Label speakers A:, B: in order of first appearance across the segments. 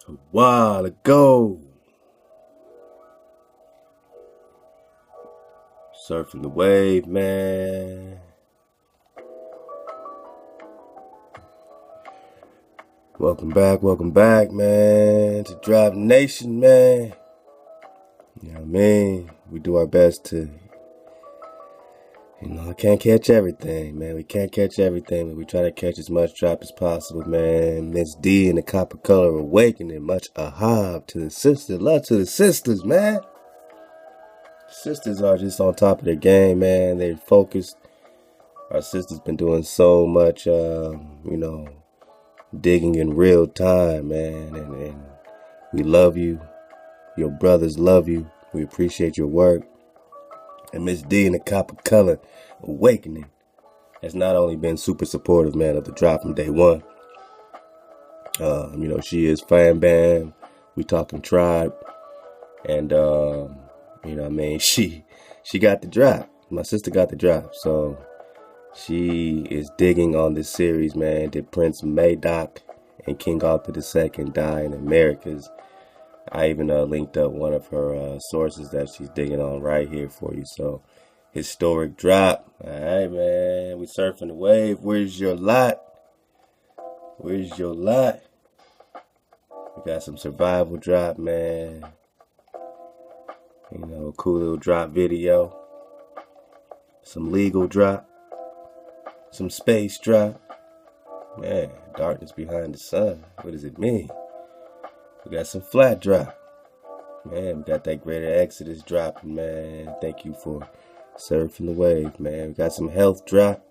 A: A while ago, surfing the wave, man. Welcome back, man, to Drive Nation, man. You know what I mean? We do our best to, I can't catch everything, man. We can't catch everything, but we try to catch as much drop as possible, man. Miss D and the Copper Color Awakening, much ahab to the sisters. Love to the sisters, man. Sisters are just on top of their game, man. They're focused. Our sisters been doing so much, digging in real time, man. And we love you. Your brothers love you. We appreciate your work. And Miss D and the Copper Color Awakening has not only been super supportive, man, of the drop from day one. She is fan bam. We talking tribe. And, she got the drop. My sister got the drop. So she is digging on this series, man. Did Prince Madoc and King Arthur II die in Americas? I even linked up one of her sources that she's digging on right here for you. So, historic drop. All right, man. We surfing the wave. Where's your lot? Where's your lot? We got some survival drop, man. A cool little drop video. Some legal drop. Some space drop. Man, darkness behind the sun. What does it mean? We got some flat drop. Man, we got that greater exodus dropping, man. Thank you for surfing the wave, man. We got some health drop.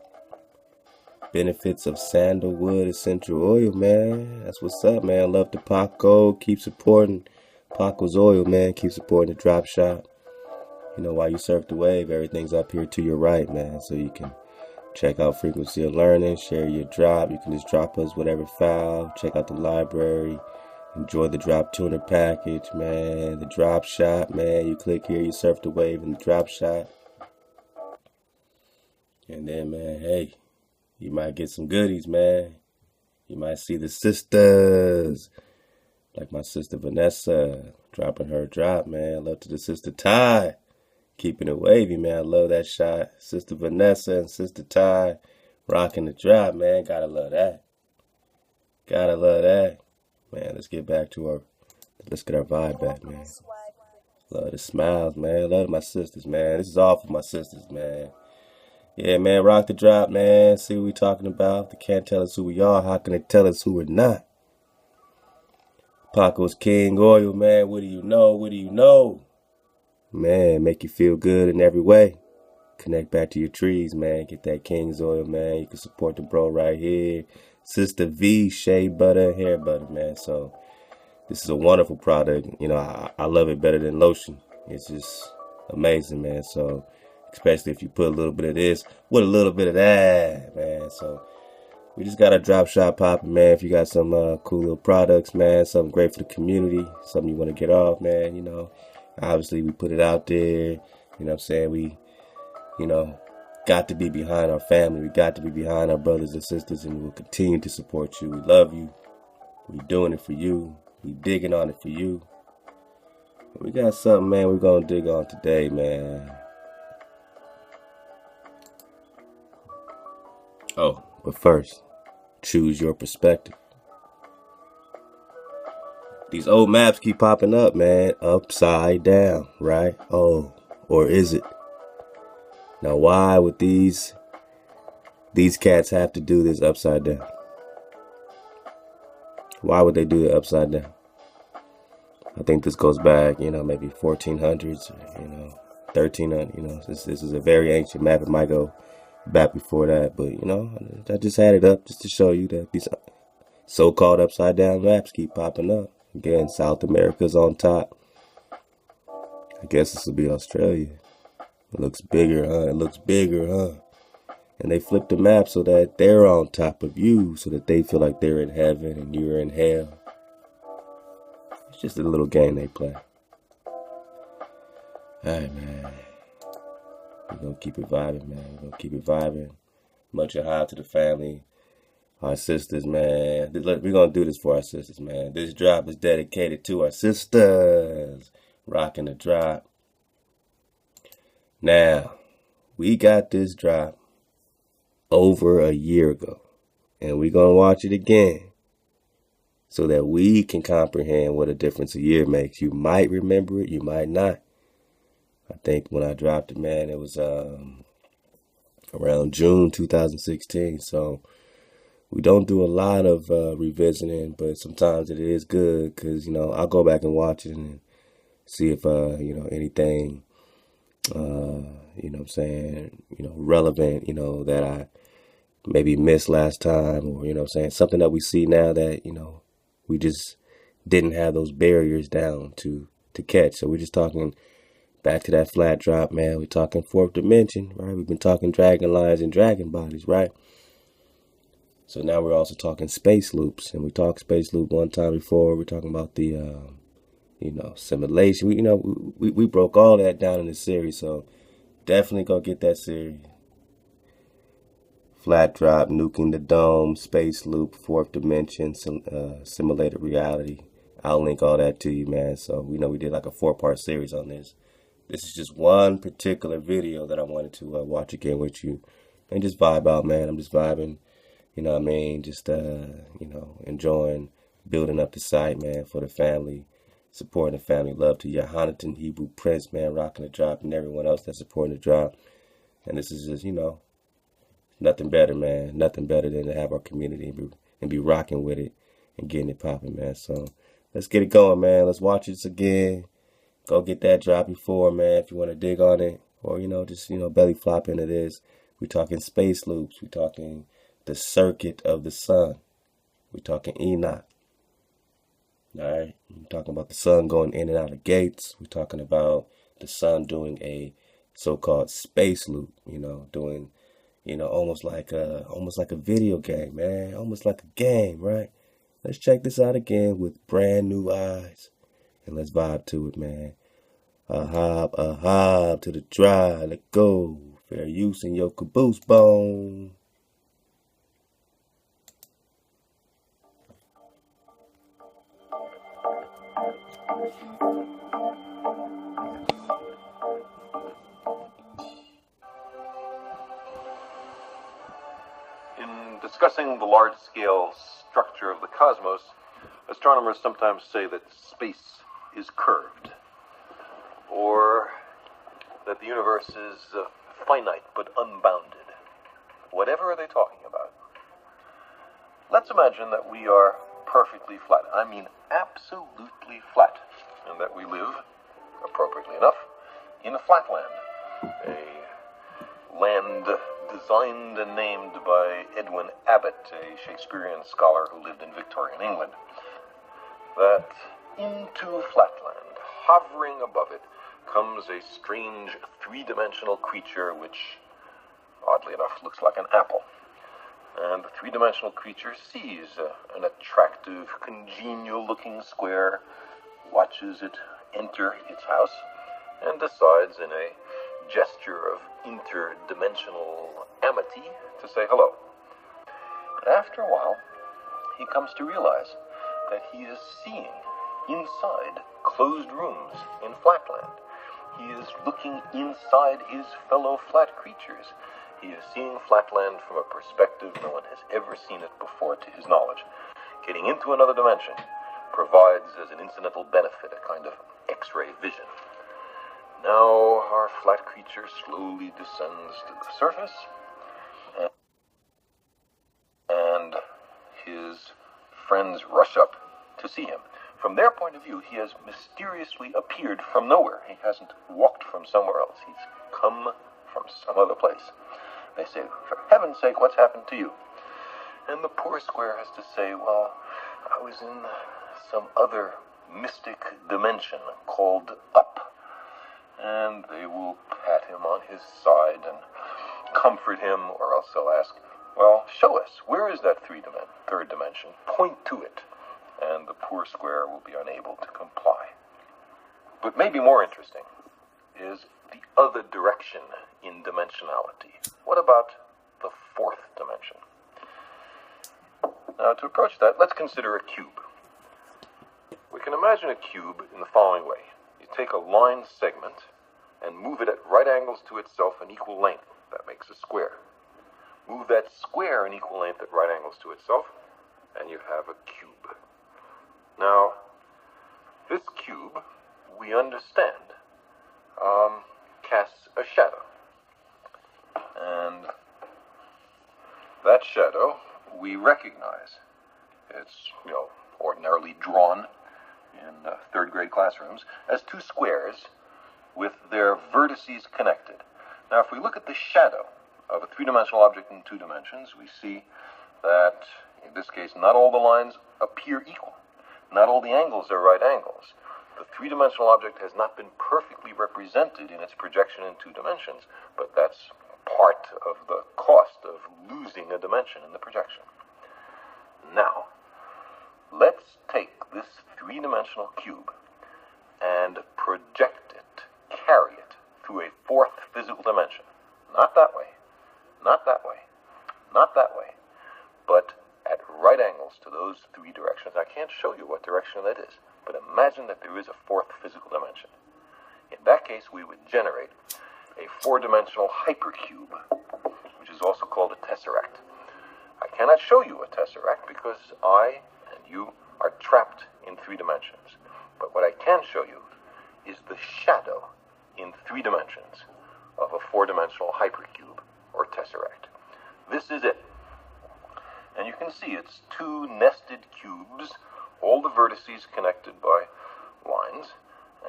A: Benefits of sandalwood essential oil, man. That's what's up, man. Love to Paco. Keep supporting Paco's oil, man. Keep supporting the drop shop. While you surf the wave, everything's up here to your right, man. So you can check out Frequency of Learning, share your drop. You can just drop us whatever file. Check out the library. Enjoy the drop tuner package, man. The drop shop, man. You click here, you surf the wave in the drop shop. And then, man, hey, you might get some goodies, man. You might see the sisters. Like my sister Menasseh, dropping her drop, man. Love to the sister Ty. Keeping it wavy, man. I love that shot. Sister Vanessa and Sister Ty rocking the drop, man. Gotta love that. Gotta love that. Man, let's get our vibe back, man. Love the smiles, man. Love my sisters, man. This is all for my sisters, man. Yeah, man, rock the drop, man. See what we talking about. If they can't tell us who we are, how can they tell us who we're not? Paco's King Oil, man. What do you know? What do you know? Man, make you feel good in every way. Connect back to your trees, man. Get that King's Oil, man. You can support the bro right here. Sister V, shea butter, hair butter, man. So this is a wonderful product. I love it better than lotion. It's just amazing, man. So especially if you put a little bit of this with a little bit of that, man. So we just got a drop shop popping, man. If you got some cool little products, man, something great for the community, something you want to get off, man, obviously we put it out there. You know what I'm saying? We, got to be behind our family. We got to be behind our brothers and sisters, and we'll continue to support you. We love you. We doing it for you. We digging on it for you. We got something, man, we're going to dig on today, man. Oh, but first, choose your perspective. These old maps keep popping up, man. Upside down, right? Oh, or is it? Now, why would these cats have to do this upside down? Why would they do it upside down? I think this goes back, maybe 1400s, 1300, this is a very ancient map. It might go back before that, but, I just had it up just to show you that these so-called upside down maps keep popping up. Again, South America's on top. I guess this will be Australia. It looks bigger, huh? And they flip the map so that they're on top of you, so that they feel like they're in heaven and you're in hell. It's just a little game they play. Alright, man. We're going to keep it vibing, man. We're going to keep it vibing. Much ahab to the family. our sisters, man. Look, we're going to do this for our sisters, man. This drop is dedicated to our sisters. Rocking the drop. Now, we got this drop over a year ago. And we're going to watch it again so that we can comprehend what a difference a year makes. You might remember it, you might not. I think when I dropped it, man, it was around June 2016. So we don't do a lot of revisiting, but sometimes it is good because, you know, I'll go back and watch it and see if, you know, anything, you know what I'm saying, you know, relevant, you know, that I maybe missed last time, or, you know what I'm saying, something that we see now that, you know, we just didn't have those barriers down to catch. So we're just talking back to that flat drop, man. We're talking fourth dimension, right? We've been talking dragon lines and dragon bodies, right? So now we're also talking space loops, and we talked space loop one time before. We're talking about the, you know, simulation. We broke all that down in the series, so definitely go get that series. Flat drop, nuking the dome, space loop, fourth dimension, simulated reality. I'll link all that to you, man. So we know we did like a 4-part series on this. This is just one particular video that I wanted to watch again with you and just vibe out, man. I'm just vibing, you know what I mean? Just, you know, enjoying building up the site, man, for the family, supporting the family. Love to Yohanatan, Hebrew Prince, man, rocking the drop, and everyone else that's supporting the drop. And this is just, you know, nothing better, man. Nothing better than to have our community and be rocking with it and getting it popping, man. So let's get it going, man. Let's watch this again. Go get that drop before, man, if you want to dig on it. Or, you know, just, you know, belly flop into this. We're talking space loops. We're talking the circuit of the sun. We're talking Enoch. All right? We're talking about the sun going in and out of gates. We're talking about the sun doing a so-called space loop, you know, doing, you know, almost like a video game, man. Almost like a game, right? Let's check this out again with brand new eyes. And let's vibe to it, man. A hob to the dry. Let go. Fair use in your caboose bone.
B: In discussing the large-scale structure of the cosmos, astronomers sometimes say that space is curved, or that the universe is finite but unbounded. Whatever are they talking about? Let's imagine that we are perfectly flat. I mean absolutely flat. And that we live, appropriately enough, in a flatland. A land designed and named by Edwin Abbott, a Shakespearean scholar who lived in Victorian England. That into flatland, hovering above it, comes a strange three-dimensional creature which, oddly enough, looks like an apple. And the three-dimensional creature sees an attractive, congenial-looking square, watches it enter its house, and decides in a gesture of interdimensional amity to say hello. But after a while, he comes to realize that he is seeing inside closed rooms in flatland. He is looking inside his fellow flat creatures. He is seeing flatland from a perspective no one has ever seen it before to his knowledge. Getting into another dimension provides as an incidental benefit a kind of X-ray vision. Now our flat creature slowly descends to the surface, and his friends rush up to see him. From their point of view, he has mysteriously appeared from nowhere. He hasn't walked from somewhere else. He's come from some other place. They say, for heaven's sake, what's happened to you? And the poor square has to say, well, I was in some other mystic dimension called up. And they will pat him on his side and comfort him, or else they'll ask, well, show us, where is that third dimension? Point to it. And the poor square will be unable to comply. But maybe more interesting is the other direction in dimensionality. What about the fourth dimension? Now, to approach that, let's consider a cube. We can imagine a cube in the following way. You take a line segment and move it at right angles to itself in equal length. That makes a square. Move that square in equal length at right angles to itself, and you have a cube. Now, this cube, we understand, casts a shadow. And that shadow we recognize. It's, ordinarily drawn in third grade classrooms as two squares with their vertices connected. Now, if we look at the shadow of a three-dimensional object in two dimensions, we see that, in this case, not all the lines appear equal. Not all the angles are right angles. The three-dimensional object has not been perfectly represented in its projection in two dimensions, but that's part of the cost of losing a dimension in the projection. Now, let's take this three-dimensional cube and project it, carry it through a fourth physical dimension. Not that way, not that way, not that way, but at right angles to those three directions. I can't show you what direction that is, but imagine that there is a fourth physical dimension. In that case, we would generate a four-dimensional hypercube, which is also called a tesseract. I cannot show you a tesseract because I and you are trapped in three dimensions. But what I can show you is the shadow in three dimensions of a four-dimensional hypercube or tesseract. This is it. And you can see it's two nested cubes, all the vertices connected by lines.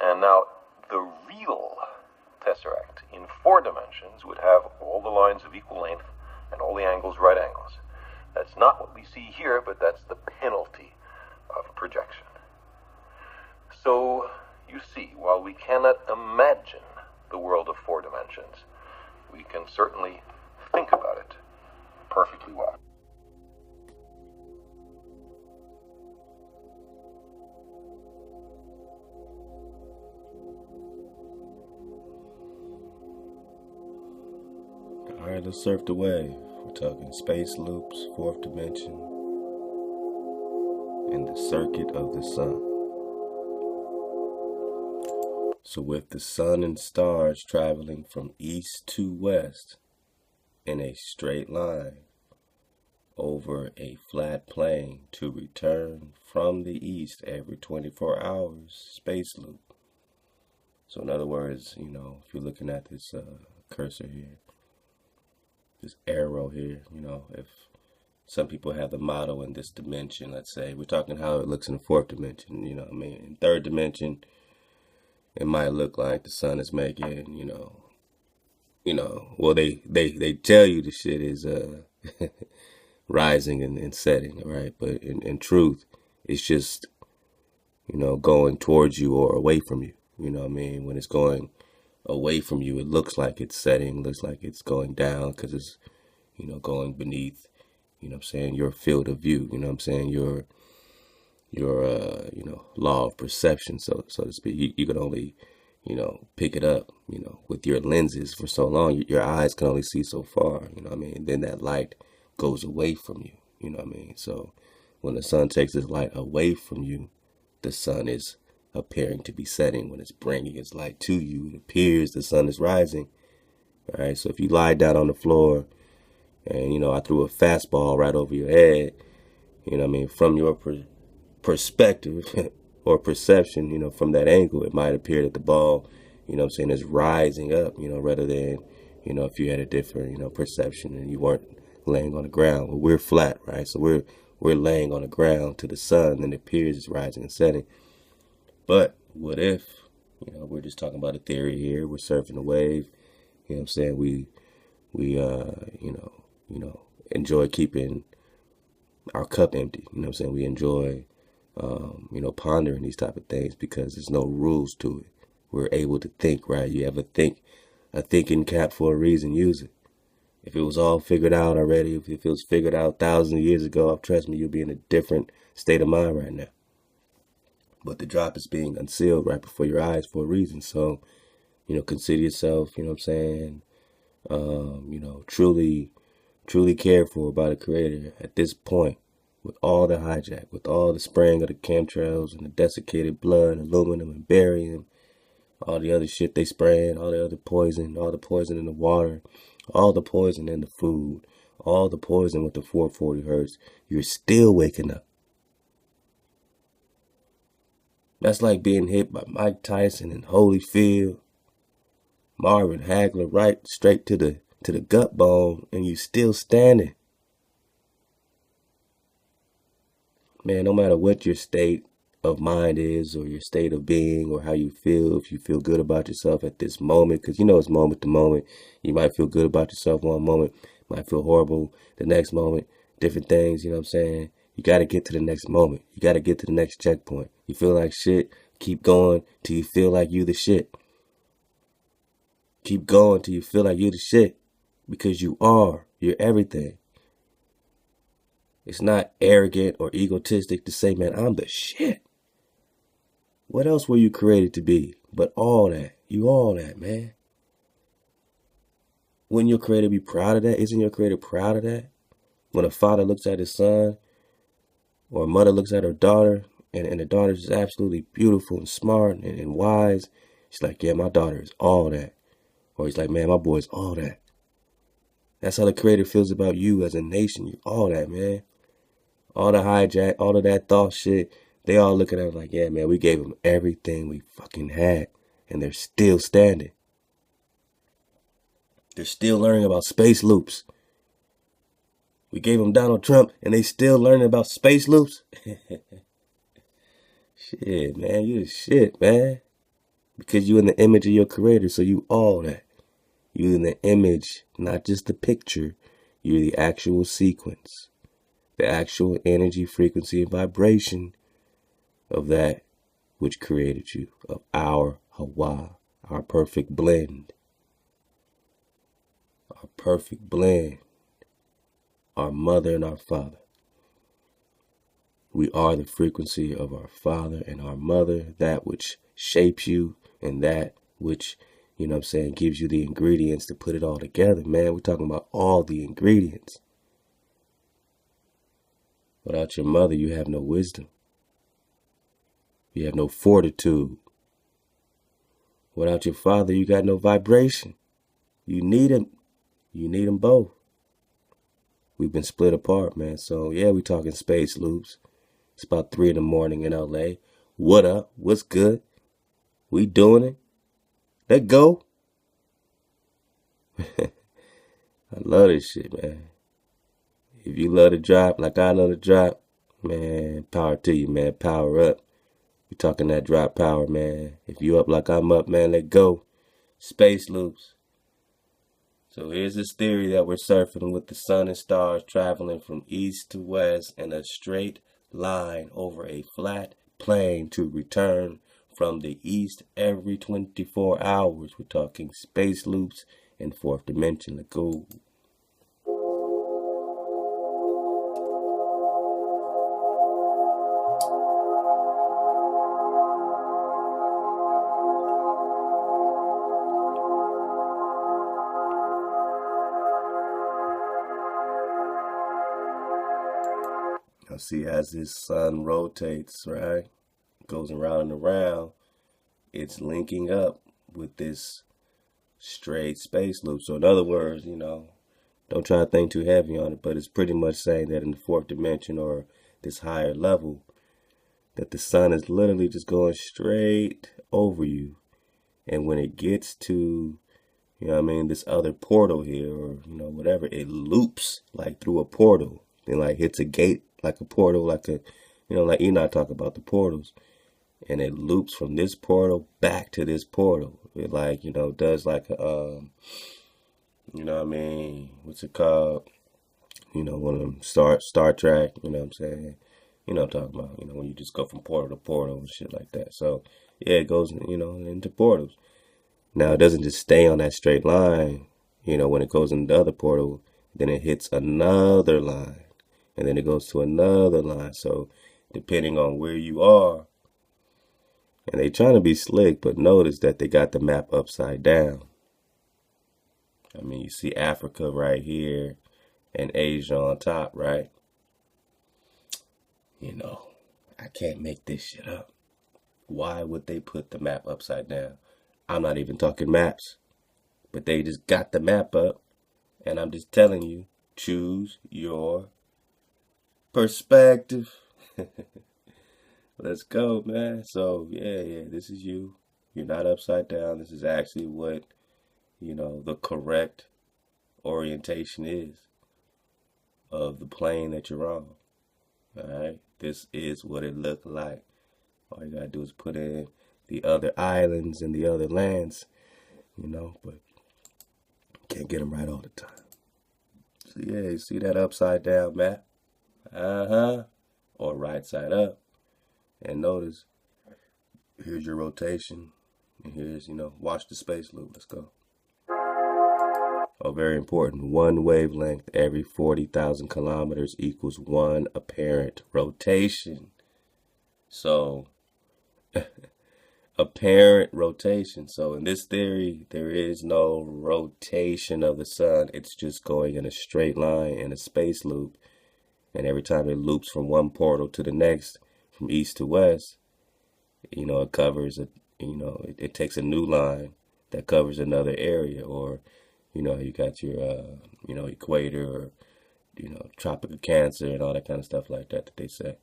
B: And now the real tesseract in four dimensions would have all the lines of equal length and all the angles right angles. That's not what we see here, but that's the penalty of projection. So, you see, while we cannot imagine the world of four dimensions, we can certainly think about it perfectly well.
A: All right, let's surf the wave. We're talking space loops, fourth dimension, and the circuit of the sun. So with the sun and stars traveling from east to west in a straight line over a flat plane to return from the east every 24 hours, space loop. So in other words, if you're looking at this cursor here, this arrow here, if some people have the model in this dimension, let's say, we're talking how it looks in the fourth dimension, in third dimension, it might look like the sun is making, well, they tell you the shit is rising and setting, right? But in truth, it's just, going towards you or away from you, When it's going away from you, it looks like it's setting, looks like it's going down because it's, going beneath, your field of view, your law of perception, so to speak. You can only, pick it up, with your lenses for so long. Your eyes can only see so far, And then that light goes away from you, So when the sun takes its light away from you, the sun is appearing to be setting. When it's bringing its light to you, it appears the sun is rising. All right, so if you lie down on the floor and, I threw a fastball right over your head, from your perspective or perception, from that angle, it might appear that the ball, is rising up, rather than, if you had a different, perception and you weren't laying on the ground. Well, we're flat, right? So we're laying on the ground to the sun, and it appears it's rising and setting. But what if, we're just talking about a theory here. We're surfing a wave. We enjoy keeping our cup empty. We enjoy, pondering these type of things because there's no rules to it. We're able to think, right? You ever think a thinking cap for a reason, use it. If it was all figured out already, if it was figured out thousands of years ago, trust me, you'll be in a different state of mind right now. But the drop is being unsealed right before your eyes for a reason. So, consider yourself, truly cared for by the Creator at this point. with all the hijack, with all the spraying of the chemtrails and the desiccated blood, aluminum and barium, all the other shit they spraying, all the other poison, all the poison in the water, all the poison in the food, all the poison with the 440 hertz, you're still waking up. That's like being hit by Mike Tyson in Holyfield, Marvin Hagler, right straight to the gut bone, and you still standing. Man, no matter what your state of mind is, or your state of being, or how you feel, if you feel good about yourself at this moment, because you know it's moment to moment. You might feel good about yourself one moment, might feel horrible the next moment, different things, you know what I'm saying? You got to get to the next moment. You got to get to the next checkpoint. You feel like shit, keep going till you feel like you the shit. Keep going till you feel like you the shit, because you are. You're everything. It's not arrogant or egotistic to say, man, I'm the shit. What else were you created to be but all that? You all that, man. Wouldn't your creator be proud of that? Isn't your creator proud of that? When a father looks at his son, or a mother looks at her daughter, and the daughter is absolutely beautiful and smart and wise, she's like, yeah, my daughter is all that. Or he's like, man, my boy is all that. That's how the creator feels about you as a nation. You all that, man. All the hijack, all of that thought shit, they all looking at it like, yeah, man, we gave them everything we fucking had, and they're still standing. They're still learning about space loops. We gave them Donald Trump, and they still learning about space loops. Shit, man, you the shit, man. Because you in the image of your creator, so you all that. You in the image, not just the picture. You're the actual sequence. The actual energy, frequency, and vibration of that which created you, of our Hawa, our perfect blend. Our perfect blend. Our mother and our father. We are the frequency of our father and our mother, that which shapes you and that which, you know what I'm saying, gives you the ingredients to put it all together, man. We're talking about all the ingredients. Without your mother, you have no wisdom. You have no fortitude. Without your father, you got no vibration. You need him. You need them both. We've been split apart, man. So, yeah, we talking space loops. It's about 3 in in LA. What up? What's good? We doing it. Let go. I love this shit, man. If you love to drop like I love to drop, man, power to you, man. Power up. We talking that drop power, man. If you up like I'm up, man, let go. Space loops. So here's this theory that we're surfing with the sun and stars traveling from east to west in a straight line over a flat plane to return from the east every 24 hours. We're talking space loops and fourth dimension. Let's go. Now see, as this sun rotates, right, goes around and around, it's linking up with this straight space loop. So in other words, you know, don't try to think too heavy on it, but it's pretty much saying that in the fourth dimension or this higher level, that the sun is literally just going straight over you. And when it gets to, you know what I mean, this other portal here, or, you know, whatever, it loops like through a portal. Then like hits a gate like a portal, like a, you know, like Enoch talk about the portals. And it loops from this portal back to this portal. It like, you know, does like a, you know what I mean, what's it called? You know, one of them Star Trek, you know what I'm saying? You know what I'm talking about, you know, when you just go from portal to portal and shit like that. So, yeah, it goes, you know, into portals. Now, it doesn't just stay on that straight line. You know, when it goes into the other portal, then it hits another line. And then it goes to another line. So, depending on where you are, and they trying to be slick, but notice that they got the map upside down. I mean, you see Africa right here and Asia on top, right? You know, I can't make this shit up. Why would they put the map upside down? I'm not even talking maps, but they just got the map up, and I'm just telling you, choose your perspective. Let's go, man. So, yeah, this is you. You're not upside down. This is actually what, the correct orientation is of the plane that you're on. All right? This is what it looked like. All you gotta do is put in the other islands and the other lands, but can't get them right all the time. So, yeah, you see that upside down map? Or right side up. And notice, here's your rotation. And here's, watch the space loop. Let's go. Oh, very important. One wavelength every 40,000 kilometers equals one apparent rotation. So, apparent rotation. So, in this theory, there is no rotation of the sun. It's just going in a straight line in a space loop. And every time it loops from one portal to the next, from east to west, it covers it takes a new line that covers another area. Or you got your equator, or tropic of Cancer and all that kind of stuff like that they say.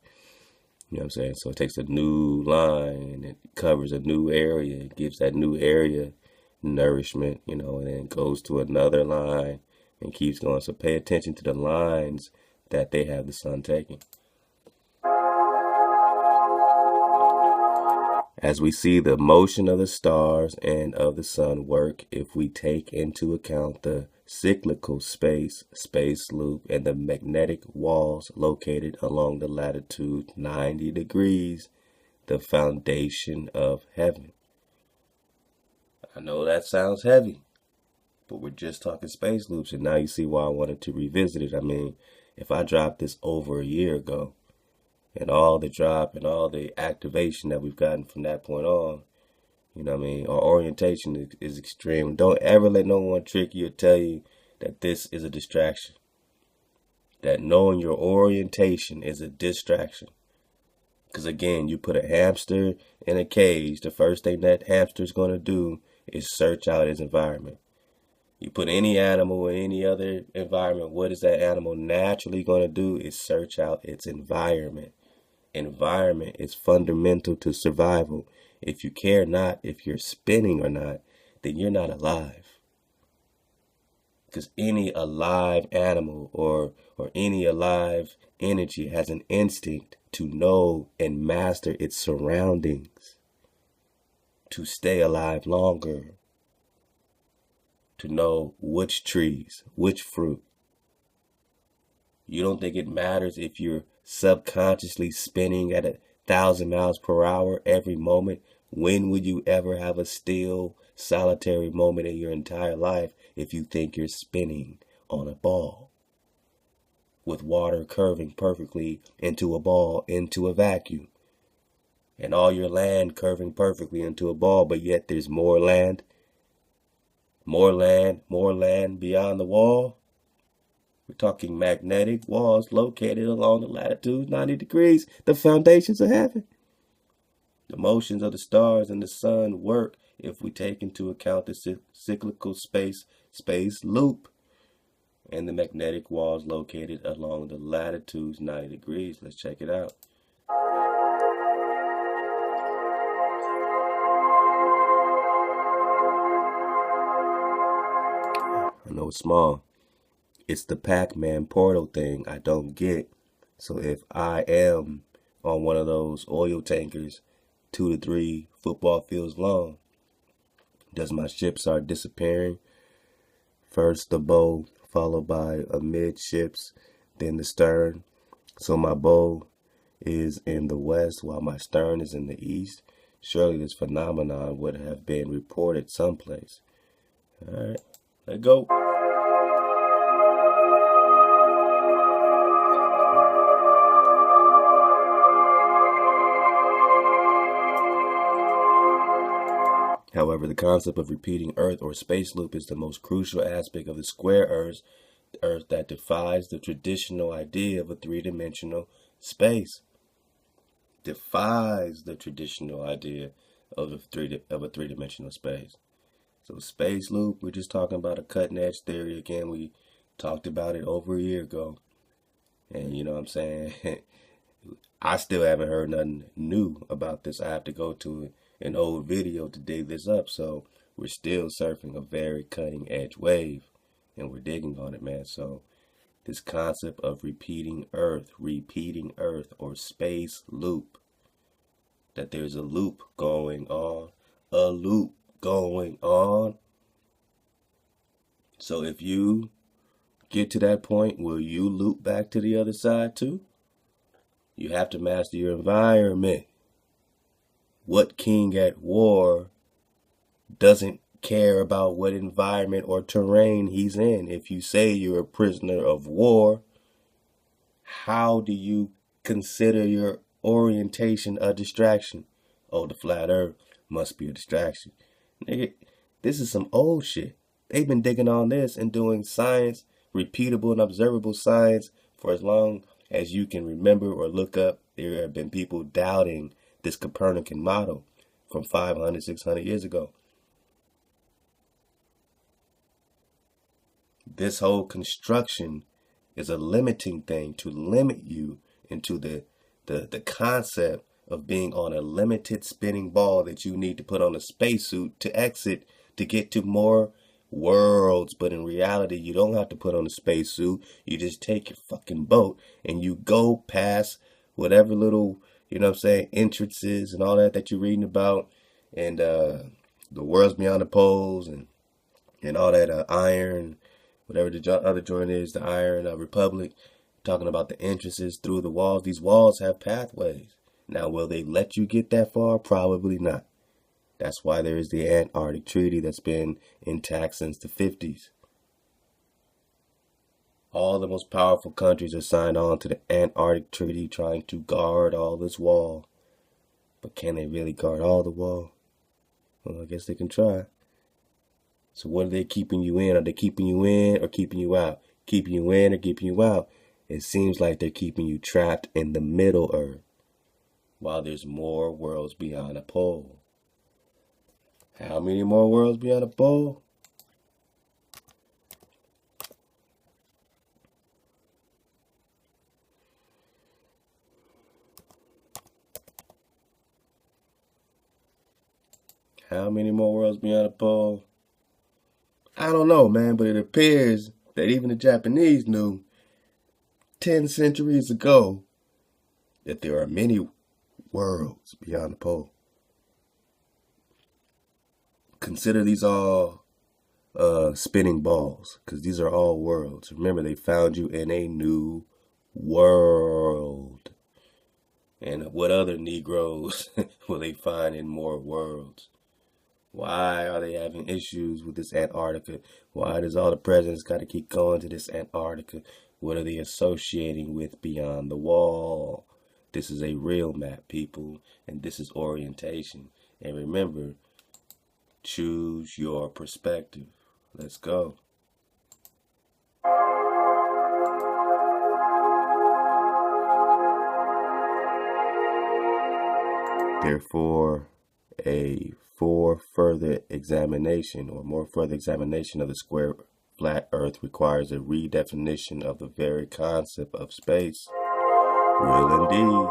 A: You know what I'm saying? So it takes a new line and it covers a new area. It gives that new area nourishment, and then it goes to another line and keeps going. So pay attention to the lines that they have the sun taking. As we see the motion of the stars and of the sun work, if we take into account the cyclical space loop, and the magnetic walls located along the latitude 90 degrees, the foundation of heaven. I know that sounds heavy, but we're just talking space loops, and now you see why I wanted to revisit it. I mean, if I dropped this over a year ago, and all the drop and all the activation that we've gotten from that point on, our orientation is extreme. Don't ever let no one trick you or tell you that this is a distraction. That knowing your orientation is a distraction. Because again, you put a hamster in a cage, the first thing that hamster's going to do is search out its environment. You put any animal in any other environment, what is that animal naturally going to do is search out its environment. Environment is fundamental to survival. If you care not if you're spinning or not, then you're not alive. Because any alive animal or any alive energy has an instinct to know and master its surroundings, to stay alive longer, to know which trees, which fruit. You don't think it matters if you're subconsciously spinning at 1,000 miles per hour every moment? When would you ever have a still, solitary moment in your entire life if you think you're spinning on a ball with water curving perfectly into a ball, into a vacuum, and all your land curving perfectly into a ball, but yet there's more land beyond the wall? We're talking magnetic walls located along the latitude 90 degrees, the foundations of heaven. The motions of the stars and the sun work if we take into account the cyclical space loop and the magnetic walls located along the latitudes 90 degrees. Let's check it out. I know it's small. It's the Pac-Man portal thing I don't get. So if I am on one of those oil tankers 2 to 3 football fields long, does my ship start disappearing? First the bow, followed by amidships, then the stern. So my bow is in the west while my stern is in the east. Surely this phenomenon would have been reported someplace. All right, let's go. However, the concept of repeating Earth or space loop is the most crucial aspect of the square Earth that defies the traditional idea of a three-dimensional space. defies the traditional idea of a three-dimensional space. So space loop, we're just talking about a cutting edge theory. Again, we talked about it over a year ago. And you know what I'm saying? I still haven't heard nothing new about this. I have to go to an old video to dig this up. So we're still surfing a very cutting edge wave, and we're digging on it, man. So this concept of repeating Earth, or space loop, that there's a loop going on. So if you get to that point, will you loop back to the other side too? You have to master your environment. What king at war doesn't care about what environment or terrain he's in? If you say you're a prisoner of war, how do you consider your orientation a distraction? Oh, the flat earth must be a distraction. Nigga, this is some old shit. They've been digging on this and doing science, repeatable and observable science, for as long as you can remember or look up. There have been people doubting this Copernican model from 500, 600 years ago. This whole construction is a limiting thing to limit you into the concept of being on a limited spinning ball that you need to put on a spacesuit to exit to get to more worlds. But in reality, you don't have to put on a spacesuit. You just take your fucking boat and you go past whatever little, you know what I'm saying, entrances and all that you're reading about, and the worlds beyond the poles and all that iron, whatever the other joint is, the Iron Republic, talking about the entrances through the walls. These walls have pathways. Now, will they let you get that far? Probably not. That's why there is the Antarctic Treaty that's been intact since the 50s. All the most powerful countries are signed on to the Antarctic Treaty, trying to guard all this wall. But can they really guard all the wall? Well, I guess they can try. So what are they keeping you in? Are they keeping you in or keeping you out? Keeping you in or keeping you out? It seems like they're keeping you trapped in the Middle Earth, while there's more worlds beyond the pole. How many more worlds beyond the pole? How many more worlds beyond the pole? I don't know, man, but it appears that even the Japanese knew 10 centuries ago that there are many worlds beyond the pole. Consider these all spinning balls, because these are all worlds. Remember, they found you in a new world. And what other Negroes will they find in more worlds? Why are they having issues with this Antarctica? Why does all the presidents got to keep going to this Antarctica? What are they associating with beyond the wall? This is a real map, people, and this is orientation. And remember, choose your perspective. Let's go. Therefore, more further examination of the square flat earth requires a redefinition of the very concept of space. Will indeed.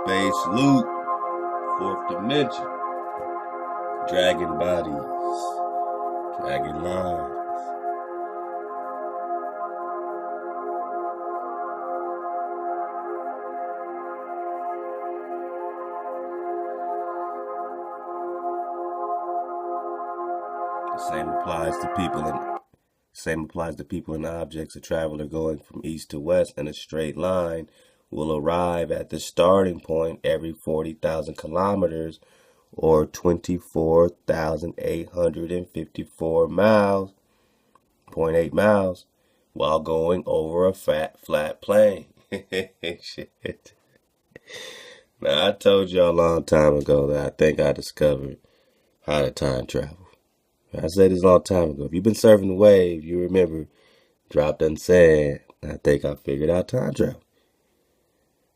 A: Space loop, fourth dimension, dragon bodies, dragon lines. The same applies to people and objects. A traveler going from east to west in a straight line will arrive at the starting point every 40,000 kilometers or 24,854 miles, 0.8 miles, while going over a flat plane. Shit. Now, I told y'all a long time ago that I think I discovered how to time travel. I said this a long time ago. If you've been surfing the wave, you remember dropped and said, I think I figured out time travel.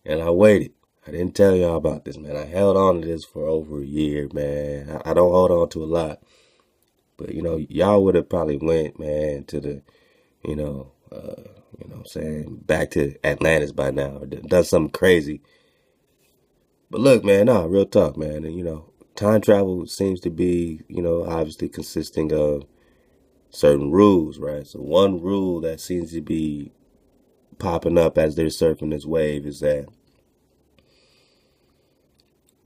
A: And I waited. I didn't tell y'all about this, man. I held on to this for over a year, man. I don't hold on to a lot. But, y'all would have probably went, man, to the, what I'm saying, back to Atlantis by now, or done something crazy. But look, man, real talk, man. And, time travel seems to be, obviously consisting of certain rules, right? So one rule that seems to be popping up as they're surfing this wave is that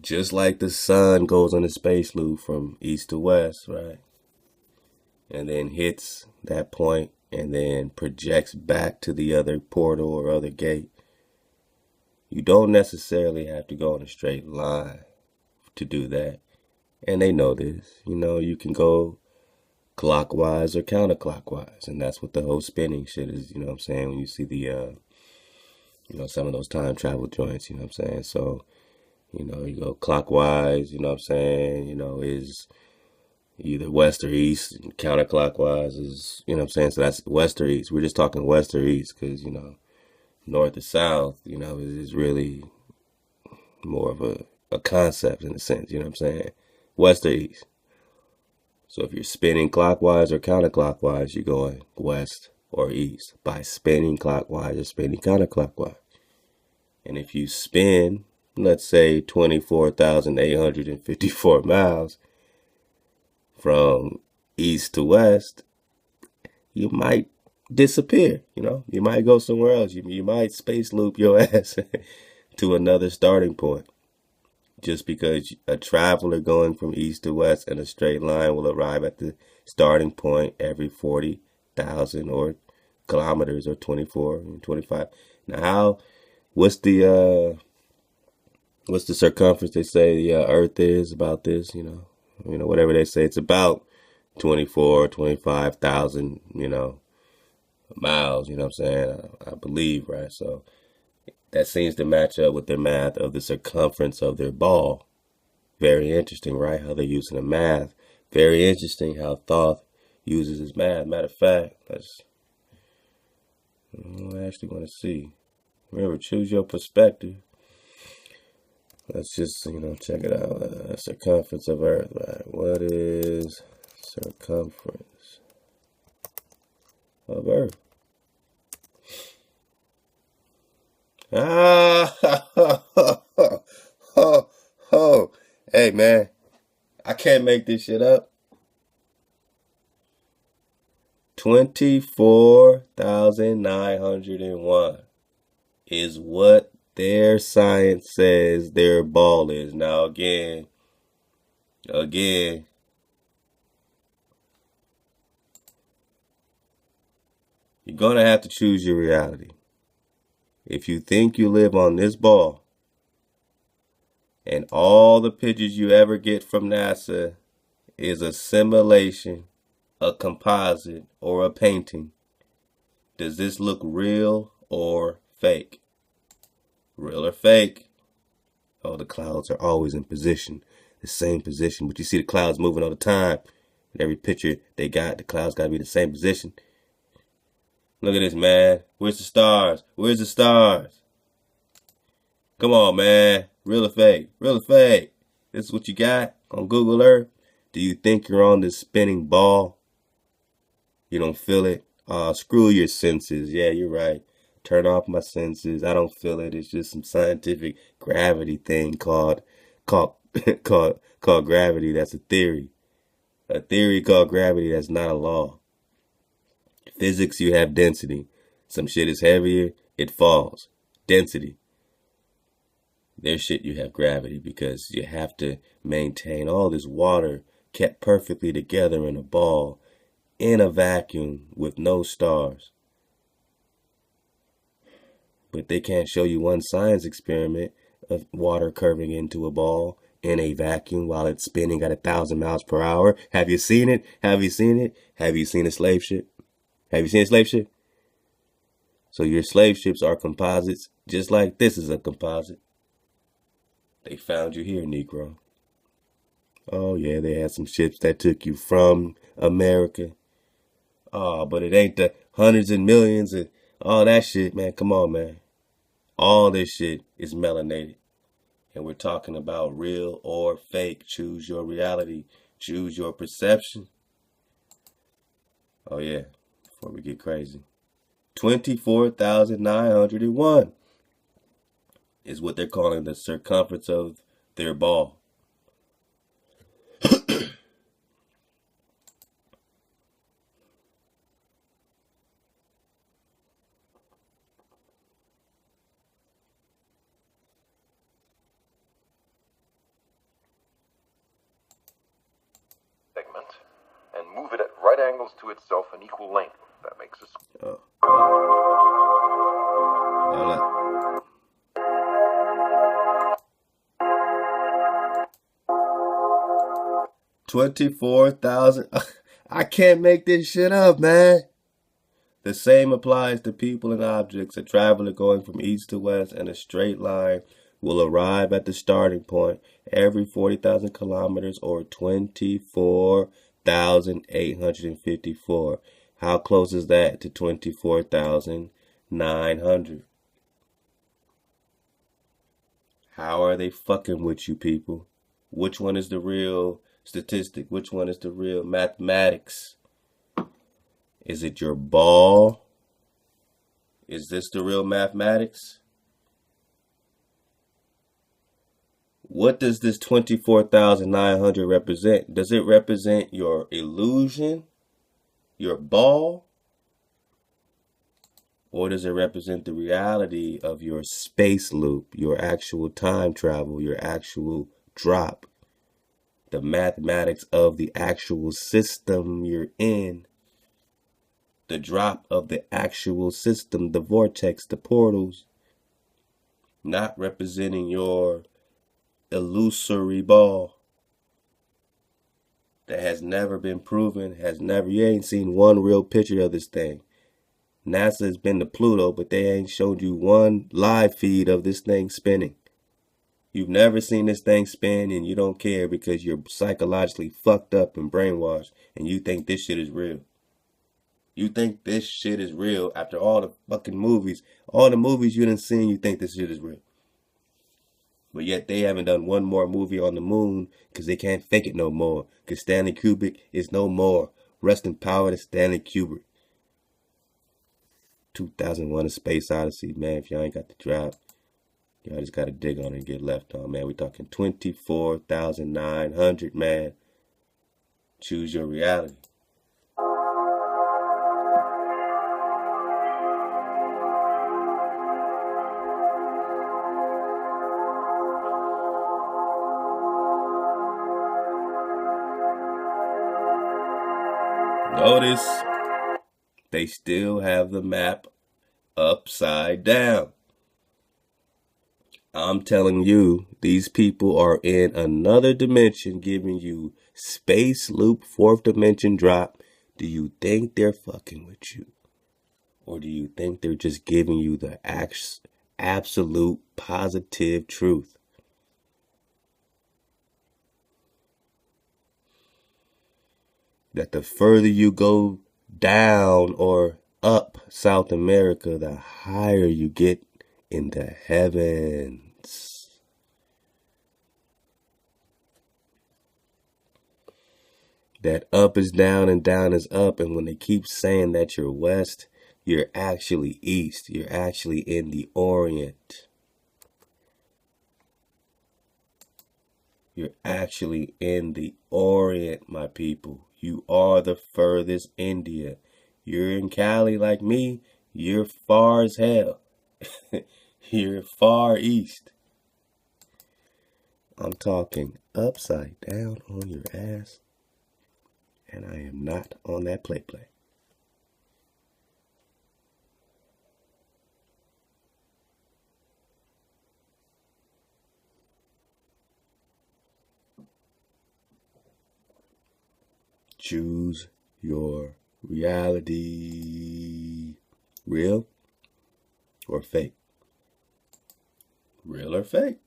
A: just like the sun goes on a space loop from east to west, right? And then hits that point and then projects back to the other portal or other gate. You don't necessarily have to go in a straight line to do that. And they know this. You can go clockwise or counterclockwise. And that's what the whole spinning shit is, what I'm saying? When you see the, some of those time travel joints, what I'm saying? So, you go clockwise, what I'm saying? Is either west or east, and counterclockwise is, what I'm saying? So that's west or east. We're just talking west or east because, north or south, is really more of a concept in a sense, what I'm saying? West or east. So if you're spinning clockwise or counterclockwise, you're going west or east by spinning clockwise or spinning counterclockwise. And if you spin, let's say 24,854 miles from east to west, you might disappear, you might go somewhere else. You might space loop your ass to another starting point. Just because a traveler going from east to west in a straight line will arrive at the starting point every 40,000 or kilometers or 24 and 25. Now, what's the circumference they say the Earth is about this? Whatever they say, it's about 25,000, miles. You know what I'm saying? I believe, right? So that seems to match up with their math of the circumference of their ball. Very interesting, right? How they're using the math. Very interesting how Thoth uses his math. Matter of fact, I actually want to see. Remember, choose your perspective. Let's just, check it out. Circumference of Earth, right? What is circumference of Earth? Hey, man, I can't make this shit up. 24,901 is what their science says their ball is. Now, again, you're gonna have to choose your reality. If you think you live on this ball and all the pictures you ever get from NASA is a simulation, a composite, or a painting, does this look real or fake? Real or fake? Oh, the clouds are always in position, the same position, but you see the clouds moving all the time. In every picture they got, the clouds got to be the same position. Look at this, man. Where's the stars? Where's the stars? Come on, man. Real or fake? Real or fake? This is what you got on Google Earth? Do you think you're on this spinning ball? You don't feel it? Screw your senses. Yeah, you're right. Turn off my senses. I don't feel it. It's just some scientific gravity thing called gravity. That's a theory. A theory called gravity that's not a law. Physics, you have density. Some shit is heavier, it falls. Density. Their shit, you have gravity because you have to maintain all this water kept perfectly together in a ball in a vacuum with no stars. But they can't show you one science experiment of water curving into a ball in a vacuum while it's spinning at 1,000 miles per hour. Have you seen it? Have you seen it? Have you seen a slave ship? Have you seen a slave ship? So your slave ships are composites, just like this is a composite. They found you here, Negro. Oh, yeah, they had some ships that took you from America. Oh, but it ain't the hundreds and millions and all that shit, man. Come on, man. All this shit is melanated. And we're talking about real or fake. Choose your reality. Choose your perception. Oh, yeah. Before we get crazy. 24,901 is what they're calling the circumference of their ball.
B: Segment and move it at right angles to itself and equal length. That makes a
A: Oh. Hold up. 24,000. I can't make this shit up, man. The same applies to people and objects. A traveler going from east to west in a straight line will arrive at the starting point every 40,000 kilometers or 24,854. How close is that to 24,900? How are they fucking with you, people? Which one is the real statistic? Which one is the real mathematics? Is it your ball? Is this the real mathematics? What does this 24,900 represent? Does it represent your illusion? Your ball? Or does it represent the reality of your space loop, your actual time travel, your actual drop? The mathematics of the actual system you're in. The drop of the actual system, the vortex, the portals. Not representing your illusory ball that has never been proven, you ain't seen one real picture of this thing. NASA has been to Pluto, but they ain't showed you one live feed of this thing spinning. You've never seen this thing spin and you don't care because you're psychologically fucked up and brainwashed and you think this shit is real. You think this shit is real after all the fucking movies, all the movies you done seen, you think this shit is real. But yet they haven't done one more movie on the moon because they can't fake it no more. Because Stanley Kubrick is no more. Rest in power to Stanley Kubrick. 2001 A Space Odyssey, man. If y'all ain't got the drive, y'all just got to dig on it and get left on, man. We talking 24,900, man. Choose your reality. Notice they still have the map upside down. I'm telling you, these people are in another dimension giving you space loop, fourth dimension drop. Do you think they're fucking with you? Or do you think they're just giving you the absolute positive truth? That the further you go down or up South America, the higher you get in the heavens. That up is down and down is up, and when they keep saying that you're west, you're actually east. You're actually in the Orient. You're actually in the Orient, my people. You are the furthest India. You're in Cali like me. You're far as hell. You're far east. I'm talking upside down on your ass. And I am not on that play. Choose your reality. Real or fake? Real or fake?